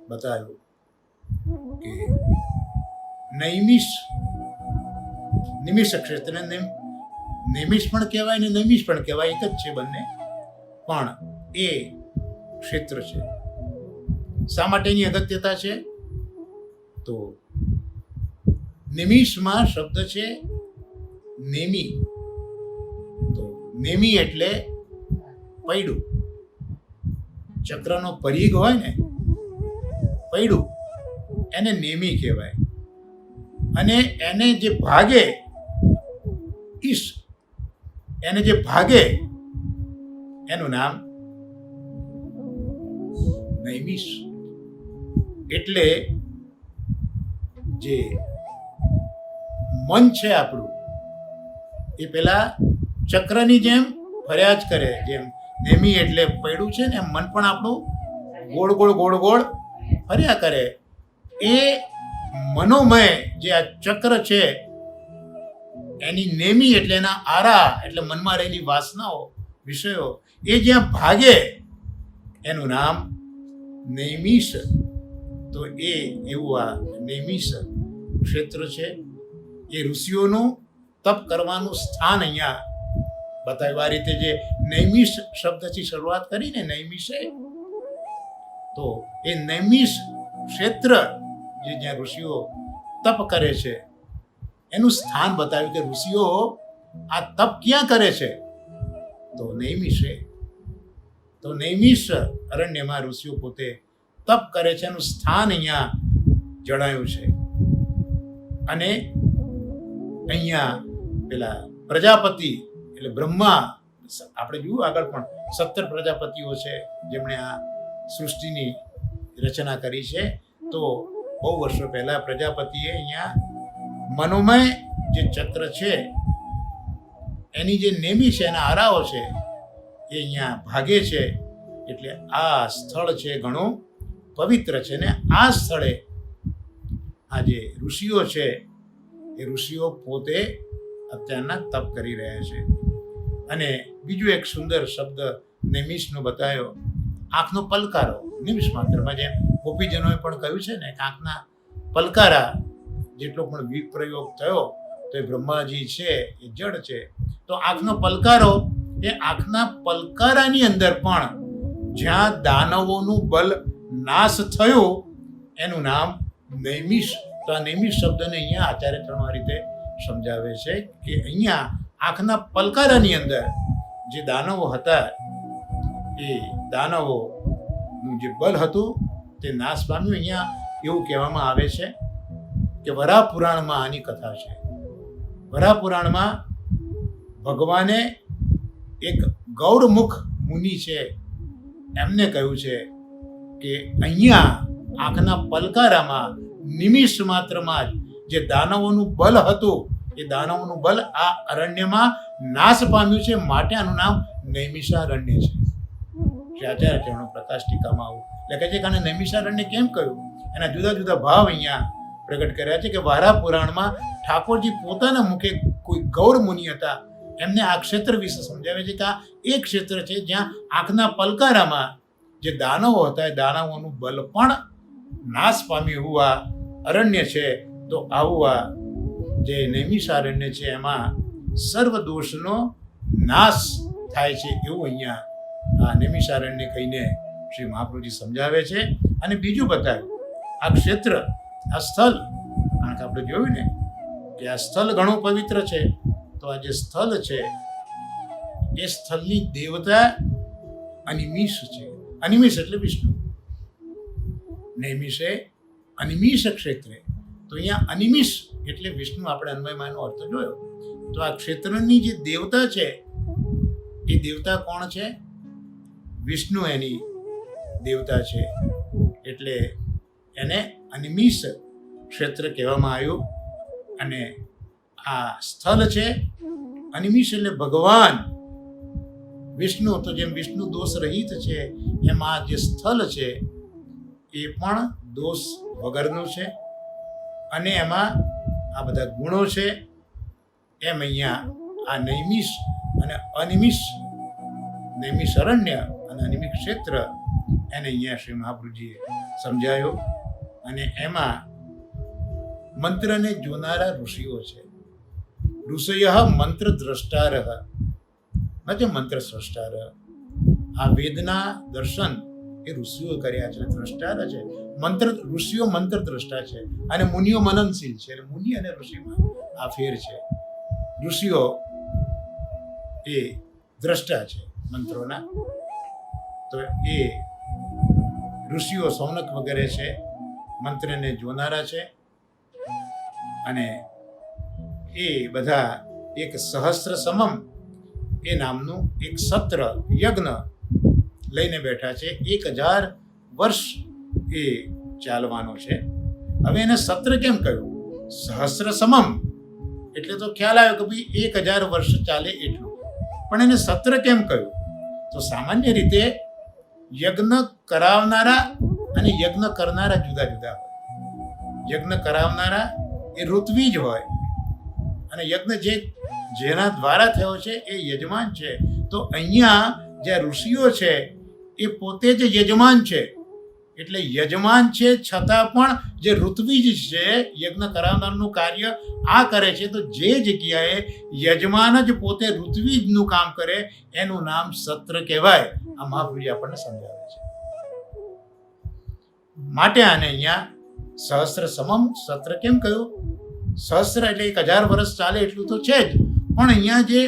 બતાવ્યું કે નૈમિષ, નિમિષ ક્ષેત્ર. નૈમિષ પણ કહેવાય ને નૈમિષ પણ કહેવાય, એક જ છે બંને. પણ એ ક્ષેત્ર છે. શા માટેની અગત્યતા છે? તો નિમિષમાં શબ્દ છે નેમી. તો નેમી એટલે પૈડું. ચક્રનો પરીઘ હોય ને, પૈડું, એને નેમી કહેવાય. અને એને જે ભાગે ઈશ, એને જે ભાગે એનું નામ નૈમિષ. એટલે જે મન છે આપણું એ પેલા ચક્રની જેમ ફર્યા જ કરે. જેમ નેમી એટલે પૈડું છે ને, મન પણ આપણું ગોળ ગોળ ગોળ ગોળ ફર્યા કરે. એ મનોમય જે આ ચક્ર છે એની નેમી એટલે એના આરા એટલે મનમાં રહેલી વાસનાઓ, વિષયો, એ જ્યાં ભાગે એનું નામ નૈમિષ. તો એ એવું આ નૈમિષ ક્ષેત્ર છે. એ ઋષિઓનું તપ કરવાનું સ્થાન અહીંયા બતાવ્યું. આ રીતે જે નૈમિષ શબ્દથી શરૂઆત કરીને નૈમિષે, તો એ નૈમિષ ક્ષેત્ર જે જ્યાં ઋષિઓ તપ કરે છે એનું સ્થાન બતાવ્યું કે ઋષિઓ આ તપ ક્યાં કરે છે? તો નૈમિષે. તો તો નૈમિષ અરણ્યમાં ઋષિઓ પોતે તપ કરે છે, એનું સ્થાન અહીંયા જણાયું છે. અને અહીંયા પેલા પ્રજાપતિ એટલે બ્રહ્મા, આપણે જોયું આગળ પણ 17 પ્રજાપતિઓ છે જેમણે આ સૃષ્ટિની રચના કરી છે. તો બહુ વર્ષો પહેલા પ્રજાપતિએ અહીંયા મનોમય જે ચક્ર છે એની જે નેમી છે, એના આરાઓ છે એ અહીંયા ભાગે છે. એટલે આ સ્થળ છે ઘણું પવિત્ર છે. ને આ સ્થળે આ જે ઋષિઓ છે એ ઋષિઓ પોતે અત્યારના તપ કરી રહ્યા છે. અને બીજું એક સુંદર શબ્દ નિમિષનો બતાવ્યો, આંખનો પલકારો. નિમિષ માત્રમાં જેમ ગોપીજનોએ પણ કહ્યું છે ને કે આંખના પલકારા જેટલો પણ વિપ્રયોગ થયો તો એ બ્રહ્માજી છે એ જડ છે. તો આંખનો પલકારો, એ આંખના પલકારાની અંદર પણ જ્યાં દાનવોનું બલ નાશ થયો એનું નામ નૈમિષ. તો આ નૈમિષ શબ્દને અહીંયા આચાર્ય ત્રણ રીતે સમજાવે છે કે અહીંયા આંખના પલકારાની અંદર જે દાનવો હતા એ દાનવોનું જે બલ હતું તે નાશ પામ્યું. અહીંયા એવું કહેવામાં આવે છે કે વરાહ પુરાણમાં આની કથા છે. વરાહ પુરાણમાં ભગવાને એક ગૌરમુખ મુનિ છે એમને કહ્યું છે કે અહીંયા આંખના પલકારામાં નિમિષ માત્રમાં જ જે દાનવોનું બલ હતું એ દાનવોનું બલ આ અરણ્યમાં નાશ પામ્યું છે, માટે આનું નામ નૈમિષારણ્ય છે. શ્રી આચાર્ય ચરણો પ્રકાશ ટીકામાં આવું લખે છે કે આને નૈમિષારણ્ય કેમ કહ્યું, એના જુદા જુદા ભાવ અહીંયા પ્રગટ કર્યા છે. કે વારા પુરાણમાં ઠાકોરજી પોતાના મુખે કોઈ ગૌર મુનિ હતા એમને આ ક્ષેત્ર વિશે સમજાવે છે કે આ એક ક્ષેત્ર છે જ્યાં આંખના પલકારામાં જે દાનવો હતા એ દાનવોનું બલ પણ નાશ પામ્યું એવું આ અરણ્ય છે. તો આવું આ જે નૈમિષારણ્ય છે એમાં સર્વ દોષનો નાશ થાય છે એવું અહીંયા આ નૈમિષારણ્ય કહીને શ્રી મહાપ્રભુજી સમજાવે છે. અને બીજું બતાવ્યું આ ક્ષેત્ર, આ સ્થળ, કારણ કે આપણે જોયું ને કે આ સ્થળ ઘણું પવિત્ર છે. તો આ જે સ્થળ છે એ સ્થળની દેવતા અનિમિષ છે. અનિમિષ એટલે વિષ્ણુ, નૈમિષે અનિમિષ ક્ષેત્રે. તો અહીંયા અનિમિષ એટલે વિષ્ણુ આપણે અન્વયમાંનો અર્થ જોયો. તો આ ક્ષેત્રની જે દેવતા છે એ દેવતા કોણ છે? વિષ્ણુ એની દેવતા છે. એટલે એને અનિમિષ ક્ષેત્ર કહેવામાં આવ્યું. અને આ સ્થળ છે અનિમિષ એટલે ભગવાન વિષ્ણુ. તો જેમ વિષ્ણુ દોષ રહિત છે એમ આ જે સ્થળ છે એ પણ દોષ વગરનું છે. અને એમાં આ બધા ગુણો છે. એમ અહીંયા આ નૈમિષ અને અનિમિષ, નૈમિષ અરણ્ય અને અનિમિષ ક્ષેત્ર એને અહીંયા શ્રી મહાપ્રભુજીએ સમજાયો. અને એમાં મંત્રને જોનારા ઋષિઓ છે. ઋષય મંત્ર દ્રષ્ટાર, નથી મંત્ર સ્રષ્ટાર. આ વેદના દર્શન એ ઋષિઓ કર્યા છે, દ્રષ્ટાર છે. મંત્ર ઋષિઓ મંત્ર દ્રષ્ટા છે અને મુનિઓ મનનશીલ છે. મુનિ અને ઋષિમાં આ ફેર છે. ઋષિઓ એ દ્રષ્ટા છે મંત્રોના. તો એ ઋષિઓ સૌનક વગેરે છે, મંત્રને જોનારા છે. અને એ બધા એક સહસ્ત્ર સમમ એ નામનું એક સત્ર યજ્ઞ લઈને બેઠા છે. 1000 વર્ષ એ ચાલવાનો છે. હવે એને સત્ર કેમ કહ્યું? સહસ્ત્ર સમમ એટલે તો ખ્યાલ આવ્યો કે ભાઈ 1000 વર્ષ ચાલે એટલું, પણ એને સત્ર કેમ કહ્યું? તો સામાન્ય રીતે યજ્ઞ કરાવનારા અને યજ્ઞ કરનારા જુદા જુદા હોય. યજ્ઞ કરાવનારા એ ઋત્વી જ હોય અને યજ્ઞ જેના દ્વારા થયો છે એ યજમાન છે. તો અહીંયા જે ઋષિઓ છે એ પોતે જ યજમાન છે. એટલે યજમાન છે છતાં પણ જે ઋત્વી જ છે, યજ્ઞ કરાવનારનું કાર્ય આ કરે છે. તો જે જગ્યાએ યજમાન જ પોતે ઋત્વીજનું કામ કરે એનું નામ સત્ર કહેવાય. આ મહાપ્રભુજી આપણને સમજાવે છે. માટે આને અહીંયા સહસ્ત્ર સમમ સત્ર કેમ કહ્યું? સહસ્ત્ર એટલે 1000 વર્ષ ચાલે એટલું તો છે જ, પણ અહીંયા જે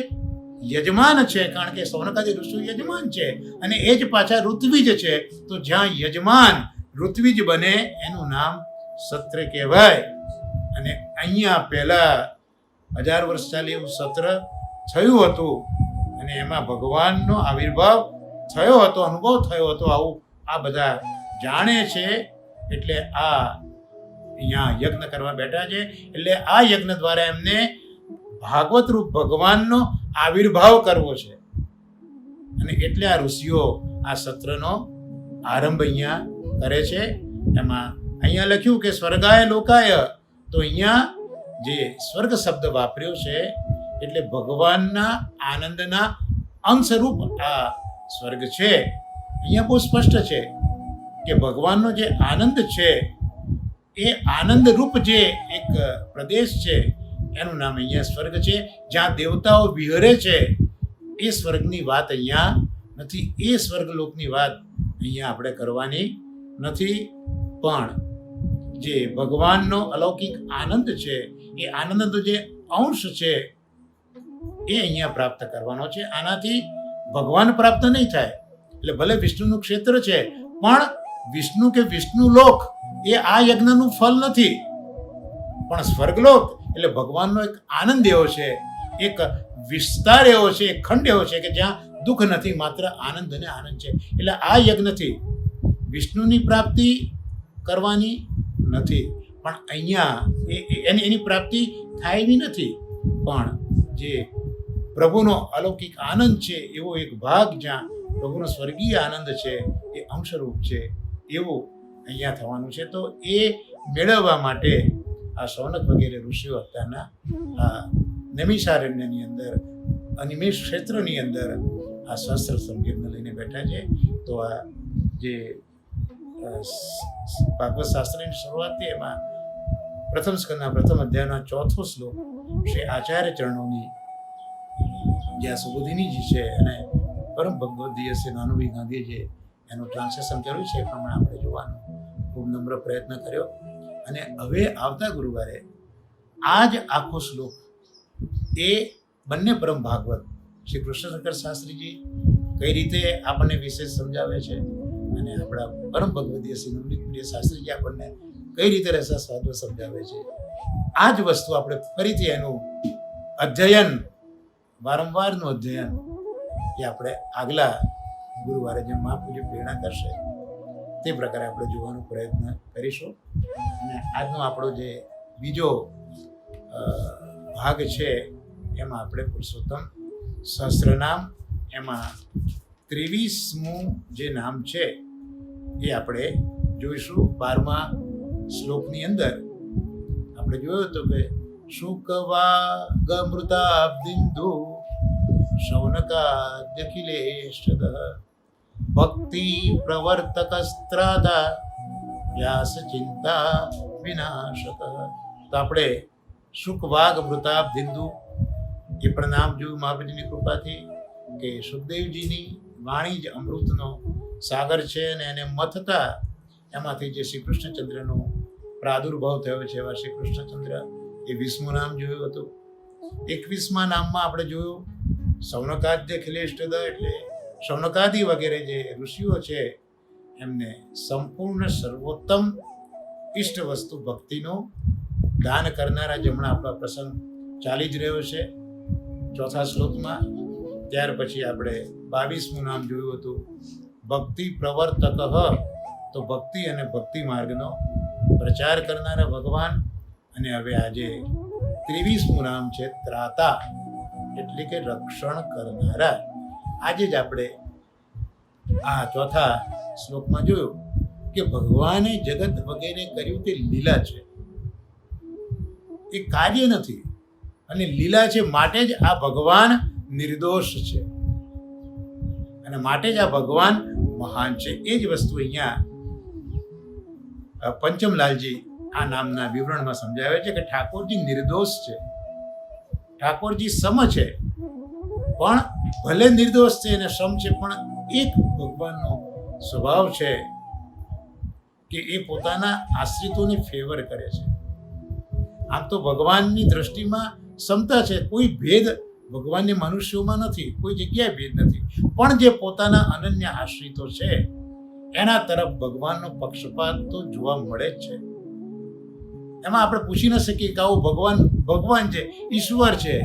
યજમાન છે, કારણ કે સૌનકાદી ઋષિ યજમાન છે અને એ જ પાછા ઋત્વિજ છે. તો જ્યાં યજમાન ઋત્વિજ બને એનું નામ સત્ર કહેવાય. અને અહીંયા પહેલા 1000 વર્ષ ચાલી એવું સત્ર થયું હતું અને એમાં ભગવાનનો આવિર્ભાવ થયો હતો, અનુભવ થયો હતો. આવું આ બધા જાણે છે. એટલે આ અહીંયા યજ્ઞ કરવા બેઠા છે. એટલે આ યજ્ઞ દ્વારા એમને ભાગવત રૂપ ભગવાનનો આવિર્ભાવ કરવો છે. અને એટલે આ ઋષિઓ આ સત્રનો આરંભ અહીંયા કરે છે. એમાં અહીંયા લખ્યું કે સ્વર્ગાય લોકાય, તો અહીંયા જે સ્વર્ગ શબ્દ વાપર્યો છે એટલે ભગવાનના આનંદના અંશરૂપ આ સ્વર્ગ છે. અહીંયા બહુ સ્પષ્ટ છે કે ભગવાનનો જે આનંદ છે એ આનંદરૂપ જે એક પ્રદેશ છે એનું નામ અહીંયા સ્વર્ગ છે. જ્યાં દેવતાઓ વિહરે છે એ સ્વર્ગની વાત અહીંયા નથી. એ સ્વર્ગલોકની વાત અહીંયા આપણે કરવાની નથી. પણ જે ભગવાનનો અલૌકિક આનંદ છે એ આનંદનો જે અંશ છે એ અહીંયા પ્રાપ્ત કરવાનો છે. આનાથી ભગવાન પ્રાપ્ત નહીં થાય. એટલે ભલે વિષ્ણુનું ક્ષેત્ર છે પણ વિષ્ણુ કે વિષ્ણુ લોક એ આ યજ્ઞનું ફળ નથી. પણ સ્વર્ગલોક એટલે ભગવાનનો એક આનંદ એવો છે, એક વિસ્તાર એવો છે, એક ખંડ એવો છે કે જ્યાં દુઃખ નથી, માત્ર આનંદ અને આનંદ છે. એટલે આ યજ્ઞથી વિષ્ણુની પ્રાપ્તિ કરવાની નથી, પણ અહીંયા એની પ્રાપ્તિ થાય એવી નથી. પણ જે પ્રભુનો અલૌકિક આનંદ છે એવો એક ભાગ, જ્યાં પ્રભુનો સ્વર્ગીય આનંદ છે એ અંશરૂપ છે, એવું અહીંયા થવાનું છે. તો એ મેળવવા માટે આ શૌનક વગેરે ઋષિઓ અત્યારના આ નૈમિષારણ્યની અંદર, અનિમેષ ક્ષેત્રની અંદર આ સહસ્ત્ર સંગીતને લઈને બેઠા છે. તો આ જે ભાગવત શાસ્ત્રની શરૂઆતથી એમાં પ્રથમ સ્કંદના પ્રથમ અધ્યાયનો 4થો શ્લોક શ્રી આચાર્ય ચરણોની જ્યાં સુબોધિનીજી છે અને પરમ ભગવદીય શ્રી નાનુભાઈ ગાંધીજીએ એનું ટ્રાન્સલેશન કર્યું છે, એ પ્રમાણે આપણે જોવાનો ખૂબ નમ્ર પ્રયત્ન કર્યો. અને હવે આવતા ગુરુવારે આ જ આખો શ્લોક એ બંને પરમ ભાગવત શ્રી કૃષ્ણશંકર શાસ્ત્રીજી કઈ રીતે આપણને વિશેષ સમજાવે છે અને આપણા પરમ ભગવદીય શ્રી નવનીત શાસ્ત્રીજી આપણને કઈ રીતે રસાસ્વાદો સમજાવે છે. આ જ વસ્તુ આપણે ફરીથી એનું અધ્યયન, વારંવારનું અધ્યયન એ આપણે આગલા ગુરુવારે જે મહાપૂજ્ય પ્રેરણા કરશે તે પ્રકારે આપણે જોવાનો પ્રયત્ન કરીશું. અને આજનો આપણો જે બીજો ભાગ છે એમાં આપણે પુરુષોત્તમ સહસ્ત્રનામ, એમાં 23મું જે નામ છે એ આપણે જોઈશું. 12મા શ્લોકની અંદર આપણે જોયું હતું કે શુકવાગમૃતાબ્દિન્દુ શૌનકાદ્યખિલેશદ ભક્તિ પ્રવર્તકસ્ત્રાદા વ્યાસ ચિંતા વિનાશક. તો આપણે શુકવાગ મૃતાબ્દિન્દુ એ પ્રણામ જોયું મહાવીરની કૃપાથી કે સુખદેવજીની વાણી જ અમૃતનો સાગર છે અને એને મથતા એમાંથી જે શ્રી કૃષ્ણચંદ્રનો પ્રાદુર્ભાવ થયો છે એવા શ્રી કૃષ્ણચંદ્ર એ 20મું નામ જોયું હતું. 21મા નામમાં આપણે જોયું શૌનકાદ્ય ખિલેષ્ટદ, એટલે શૌનકાદિ વગેરે જે ઋષિઓ છે એમને સંપૂર્ણ સર્વોત્તમ ઇષ્ટ વસ્તુ ભક્તિનું દાન કરનારા, જે હમણાં આપણો પ્રસંગ ચાલી જ રહ્યો છે 4થા શ્લોકમાં. ત્યાર પછી આપણે 22મું નામ જોયું હતું ભક્તિ પ્રવર્તક, તો ભક્તિ અને ભક્તિ માર્ગનો પ્રચાર કરનારા ભગવાન. અને હવે આજે 23મું નામ છે ત્રાતા, એટલે કે રક્ષણ કરનારા. આજે જ આપણે આ 4થા શ્લોકમાં જોયું કે ભગવાને જગત વગેરે કર્યું તે લીલા છે, એ કાર્ય નથી, અને લીલા છે માટે જ આ ભગવાન નિર્દોષ છે અને માટે જ આ ભગવાન મહાન છે. એ જ વસ્તુ અહીંયા પંચમલાલજી આ નામના વિવરણમાં સમજાવે છે કે ઠાકોરજી નિર્દોષ છે, ઠાકોરજી સમ છે, પણ ભલે નિર્દોષ છે અને સમ છે, પણ એક ભગવાનનો સ્વભાવ છે કે એ પોતાના આશ્રિતોને ફેવર કરે છે. આમ તો ભગવાનની દ્રષ્ટિમાં સમતા છે, કોઈ ભેદ ભગવાનની મનુષ્યોમાં નથી, કોઈ જગ્યાએ ભેદ નથી, પણ જે પોતાના અનન્ય આશ્રિતો છે એના તરફ ભગવાનનો પક્ષપાત તો જોવા મળે જ છે. એમાં આપણે પૂછી ન શકીએ કે આવું ભગવાન છે, ઈશ્વર છે,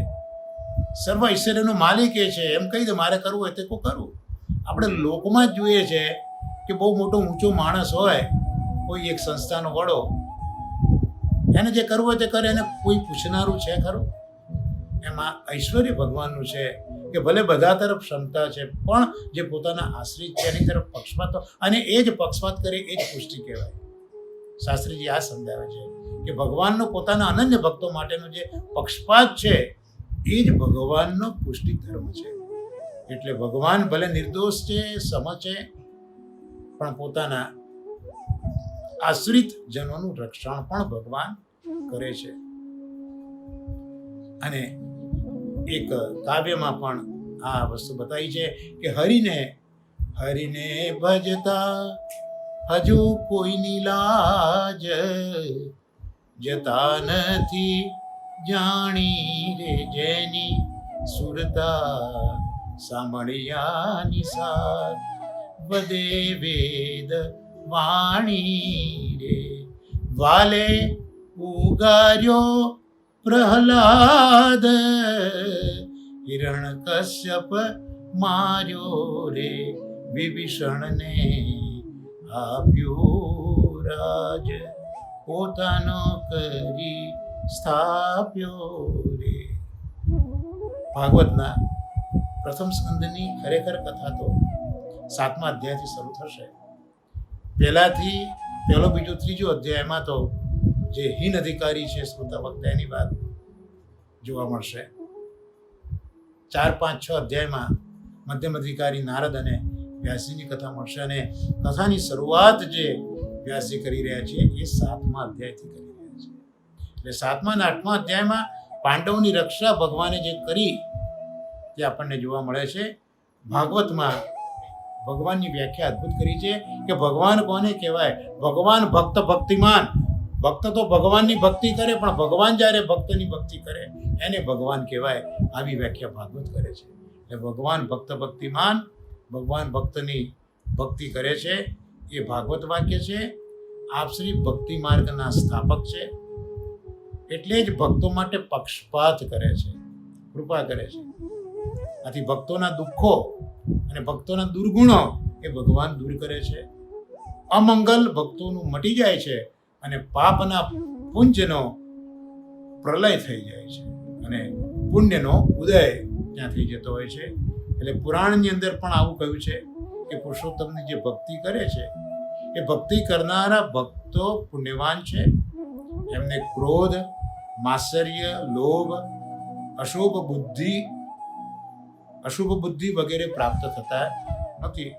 સર્વ ઐશ્વર્યનો માલિક એ છે, એમ કહી દે મારે કરવું હોય તે કરવું. આપણે લોકમાં જ જોઈએ છે કે બહુ મોટો ઊંચો માણસ હોય, કોઈ એક સંસ્થાનો વડો, એને જે કરવું હોય તે કરે, એને કોઈ પૂછનારું છે ખરું? એમાં ઐશ્વર્ય ભગવાનનું છે કે ભલે બધા તરફ ક્ષમતા છે, પણ જે પોતાના આશ્રિત છે એની તરફ પક્ષપાત, અને એ જ પક્ષપાત કરે એ જ પુષ્ટિ કહેવાય. શાસ્ત્રીજી આ સમજાવે છે કે ભગવાનનો પોતાના અનન્ય ભક્તો માટેનો જે પક્ષપાત છે એ જ ભગવાનનો પુષ્ટિ ધર્મ છે. એટલે ભગવાન ભલે નિર્દોષ છે, સમ છે, પણ પોતાના આશ્રિત જનોનું રક્ષણ પણ ભગવાન કરે છે. અને એક કાવ્યમાં પણ આ વસ્તુ બતાવી છે કે હરિને ભજતા હજુ કોઈની લાજ જતા નથી જાણી રે જેની સુરતા સાંભળ્યાની સાર વધે વેદ વાણી રે વાલે ઉગાર્યો પ્રહલાદ હિરણ્યકશ્યપ માર્યો રે વિભીષણને આપ્યો રાજ પોતાનો કરી સ્થાપ્યો રે. ભાગવતના પ્રથમ સ્કંદની ખરેખર કથા તો 7મા અધ્યાયથી શરૂ થશે. પહેલો બીજો ત્રીજો અધ્યાયમાં તો જે હીન અધિકારી છે શ્રોતા વક્તા એની વાત જોવા મળશે. 4, 5, 6 અધ્યાયમાં મધ્યમ અધિકારી નારદ અને વ્યાસજીની કથા મળશે. અને કથાની શરૂઆત જે વ્યાસજી કરી રહ્યા છે એ 7મા અધ્યાયથી કરી રહ્યા છે. એટલે 7મા અને 8મા અધ્યાયમાં પાંડવોની રક્ષા ભગવાને જે કરી તે આપણને જોવા મળે છે. ભાગવતમાં ભગવાનની વ્યાખ્યા અદ્ભુત કરી છે કે ભગવાન કોને કહેવાય? ભગવાન ભક્ત ભક્તિમાન. ભક્ત તો ભગવાનની ભક્તિ કરે, પણ ભગવાન જ્યારે ભક્તની ભક્તિ કરે એને ભગવાન કહેવાય. આવી વ્યાખ્યા ભાગવત કરે છે. એટલે ભગવાન ભક્ત ભક્તિમાન, ભગવાન ભક્તની ભક્તિ કરે છે એ ભાગવત વાક્ય છે. આપ શ્રી ભક્તિ માર્ગના સ્થાપક છે, એટલે જ ભક્તો માટે પક્ષપાત કરે છે, કૃપા કરે છે. આથી ભક્તોના દુઃખો અને ભક્તોના દુર્ગુણો એ ભગવાન દૂર કરે છે. અમંગલ ભક્તોનું મટી જાય છે અને પાપના પુંજનો પ્રલય થઈ જાય છે અને પુણ્યનો ઉદય ત્યાં થઈ જતો હોય છે. એટલે પુરાણની અંદર પણ આવું કહ્યું છે કે પુરુષોત્તમની જે ભક્તિ કરે છે એ ભક્તિ કરનારા ભક્તો પુણ્યવાન છે. એમને ક્રોધ, માત્સર્ય, લોભ, અશુભ બુદ્ધિ વગેરે પ્રાપ્ત થતા નથી.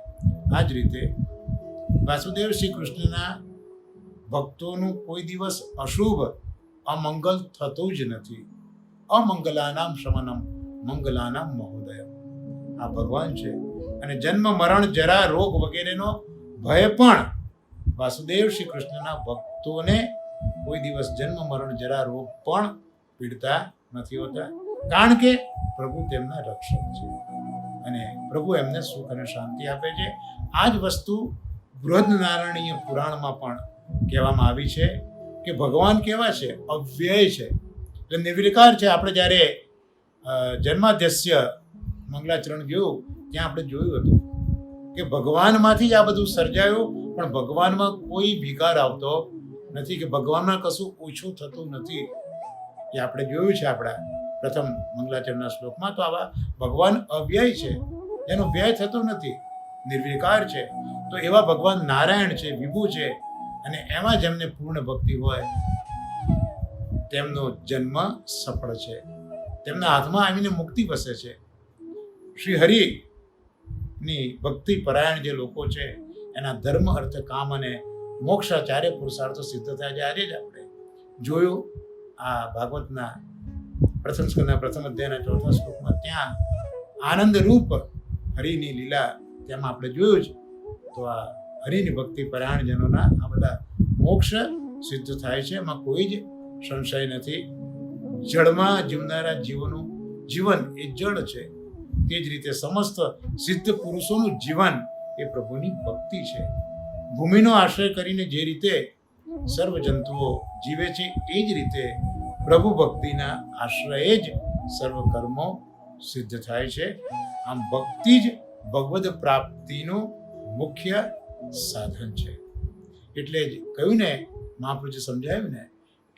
આ જ રીતે વાસુદેવ શ્રી કૃષ્ણના ભક્તોનું કોઈ દિવસ અશુભ, અમંગલ થતું જ નથી. અમંગલાનામ શમનમ મંગલાનામ મહોદય. આ ભગવાન છે. અને જન્મ, મરણ, જરા, રોગ વગેરેનો ભય પણ વાસુદેવ શ્રી કૃષ્ણના ભક્તોને કોઈ દિવસ જન્મ, મરણ, જરા, રોગ પણ પીડતા નથી હોતા, કારણ કે પ્રભુ તેમના રક્ષક છે અને પ્રભુ એમને સુખ અને શાંતિ આપે છે. આ જ વસ્તુ બૃહદનારાયણીય પુરાણમાં પણ કહેવામાં આવી છે કે ભગવાન કેવા છે? અવ્યય છે, એટલે નિર્વિકાર છે. આપણે જ્યારે જન્માદ્યસ્ય મંગલાચરણ જોયું ત્યાં આપણે જોયું હતું કે ભગવાનમાંથી જ આ બધું સર્જાયું, પણ ભગવાનમાં કોઈ વિકાર આવતો નથી, કે ભગવાનમાં કશું ઓછું થતું નથી. એ આપણે જોયું છે આપણા પ્રથમ મંગલાચરણના શ્લોકમાં. તો આવા ભગવાન અવ્યય છે, એનો વ્યય થતો નથી, નિર્વિકાર છે. તો એવા ભગવાન નારાયણ છે, વિભુ છે, અને એમાં જેમને પૂર્ણ ભક્તિ હોય તેમનો જન્મ સફળ છે, તેમના હાથમાં આવીને મુક્તિ વસે છે. શ્રી હરિની ભક્તિ પરાયણ જે લોકો છે એના ધર્મ, અર્થ, કામ અને મોક્ષાચાર્ય પુરુષાર્થો સિદ્ધ થયા છે. આજે જ આપણે જોયું આ ભાગવતના પ્રથમ સ્કંદના પ્રથમ અધ્યાયના 4થા શ્લોકમાં, ત્યાં આનંદરૂપ હરિની લીલા તેમાં આપણે જોયું છે. તો આ હરિની ભક્તિ પરાયણ જનોના આ બધા મોક્ષ સિદ્ધ થાય છે, એમાં કોઈ જ સંશય નથી. જળમાં જીવનારા જીવોનું જીવન એ જળ છે. તે જ રીતે સમસ્ત સિદ્ધ પુરુષોનું જીવન એ પ્રભુની ભક્તિ છે. ભૂમિનો આશ્રય કરીને જે રીતે સર્વ જંતુઓ જીવે છે એ જ રીતે પ્રભુ ભક્તિના આશ્રયે જ સર્વ કર્મો સિદ્ધ થાય છે. આમ ભક્તિ જ ભગવદ પ્રાપ્તિનું મુખ્ય સાધન છે. એટલે જ કહ્યું ને, મહાપ્રભુએ સમજાવ્યું ને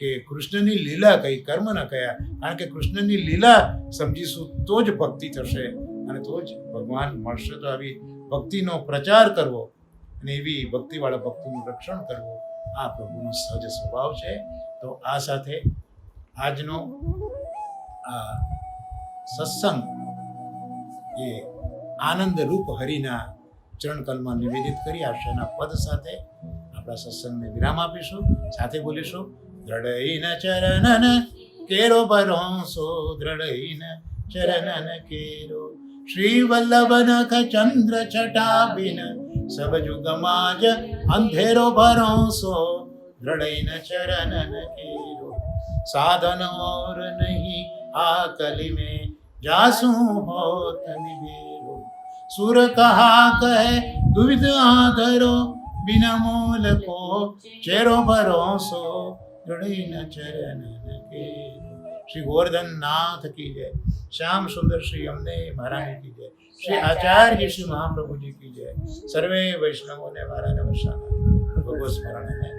કે કૃષ્ણની લીલા કઈ, કર્મ ન કયા. કારણ કે કૃષ્ણની લીલા સમજીશું તો જ ભક્તિ થશે અને તો જ ભગવાન મળશે. તો આવી ભક્તિનો પ્રચાર કરવો અને એવી ભક્તિવાળા ભક્તિનું રક્ષણ કરવું આ પ્રભુનો સહજ સ્વભાવ છે. તો આ સાથે આજનો આ સત્સંગ એ આનંદરૂપ હરિના ચરણકલમાં નિવેદિત કરી આશ્રયના પદ સાથે આપણા સત્સંગને વિરામ આપીશું. સાથે બોલીશું, દ્રઢઈન ચરણન કેરો ભરોસો, દ્રઢઈન ચરણન કેરો, શ્રી વલ્લભ નખ ચંદ્ર છટા બિન સબ જુગમાજ અંધેરો ભરોસો, દ્રઢઈન ચરણન કેરો, साधन और नहीं आकलि में जासू होत निबेरो, सुर कहा कहे दुविध आधरो, बिना मोल को चेरो भरोसो, दृढ़ चरण केरो. श्री गोवर्धन नाथ की जय, श्याम सुंदर श्री अम्बे महारानी की जय, श्री आचार्य श्री महाप्रभु जी की जय. सर्वे वैष्णवों ने मारा नमस्कार. भगवत स्मरण है.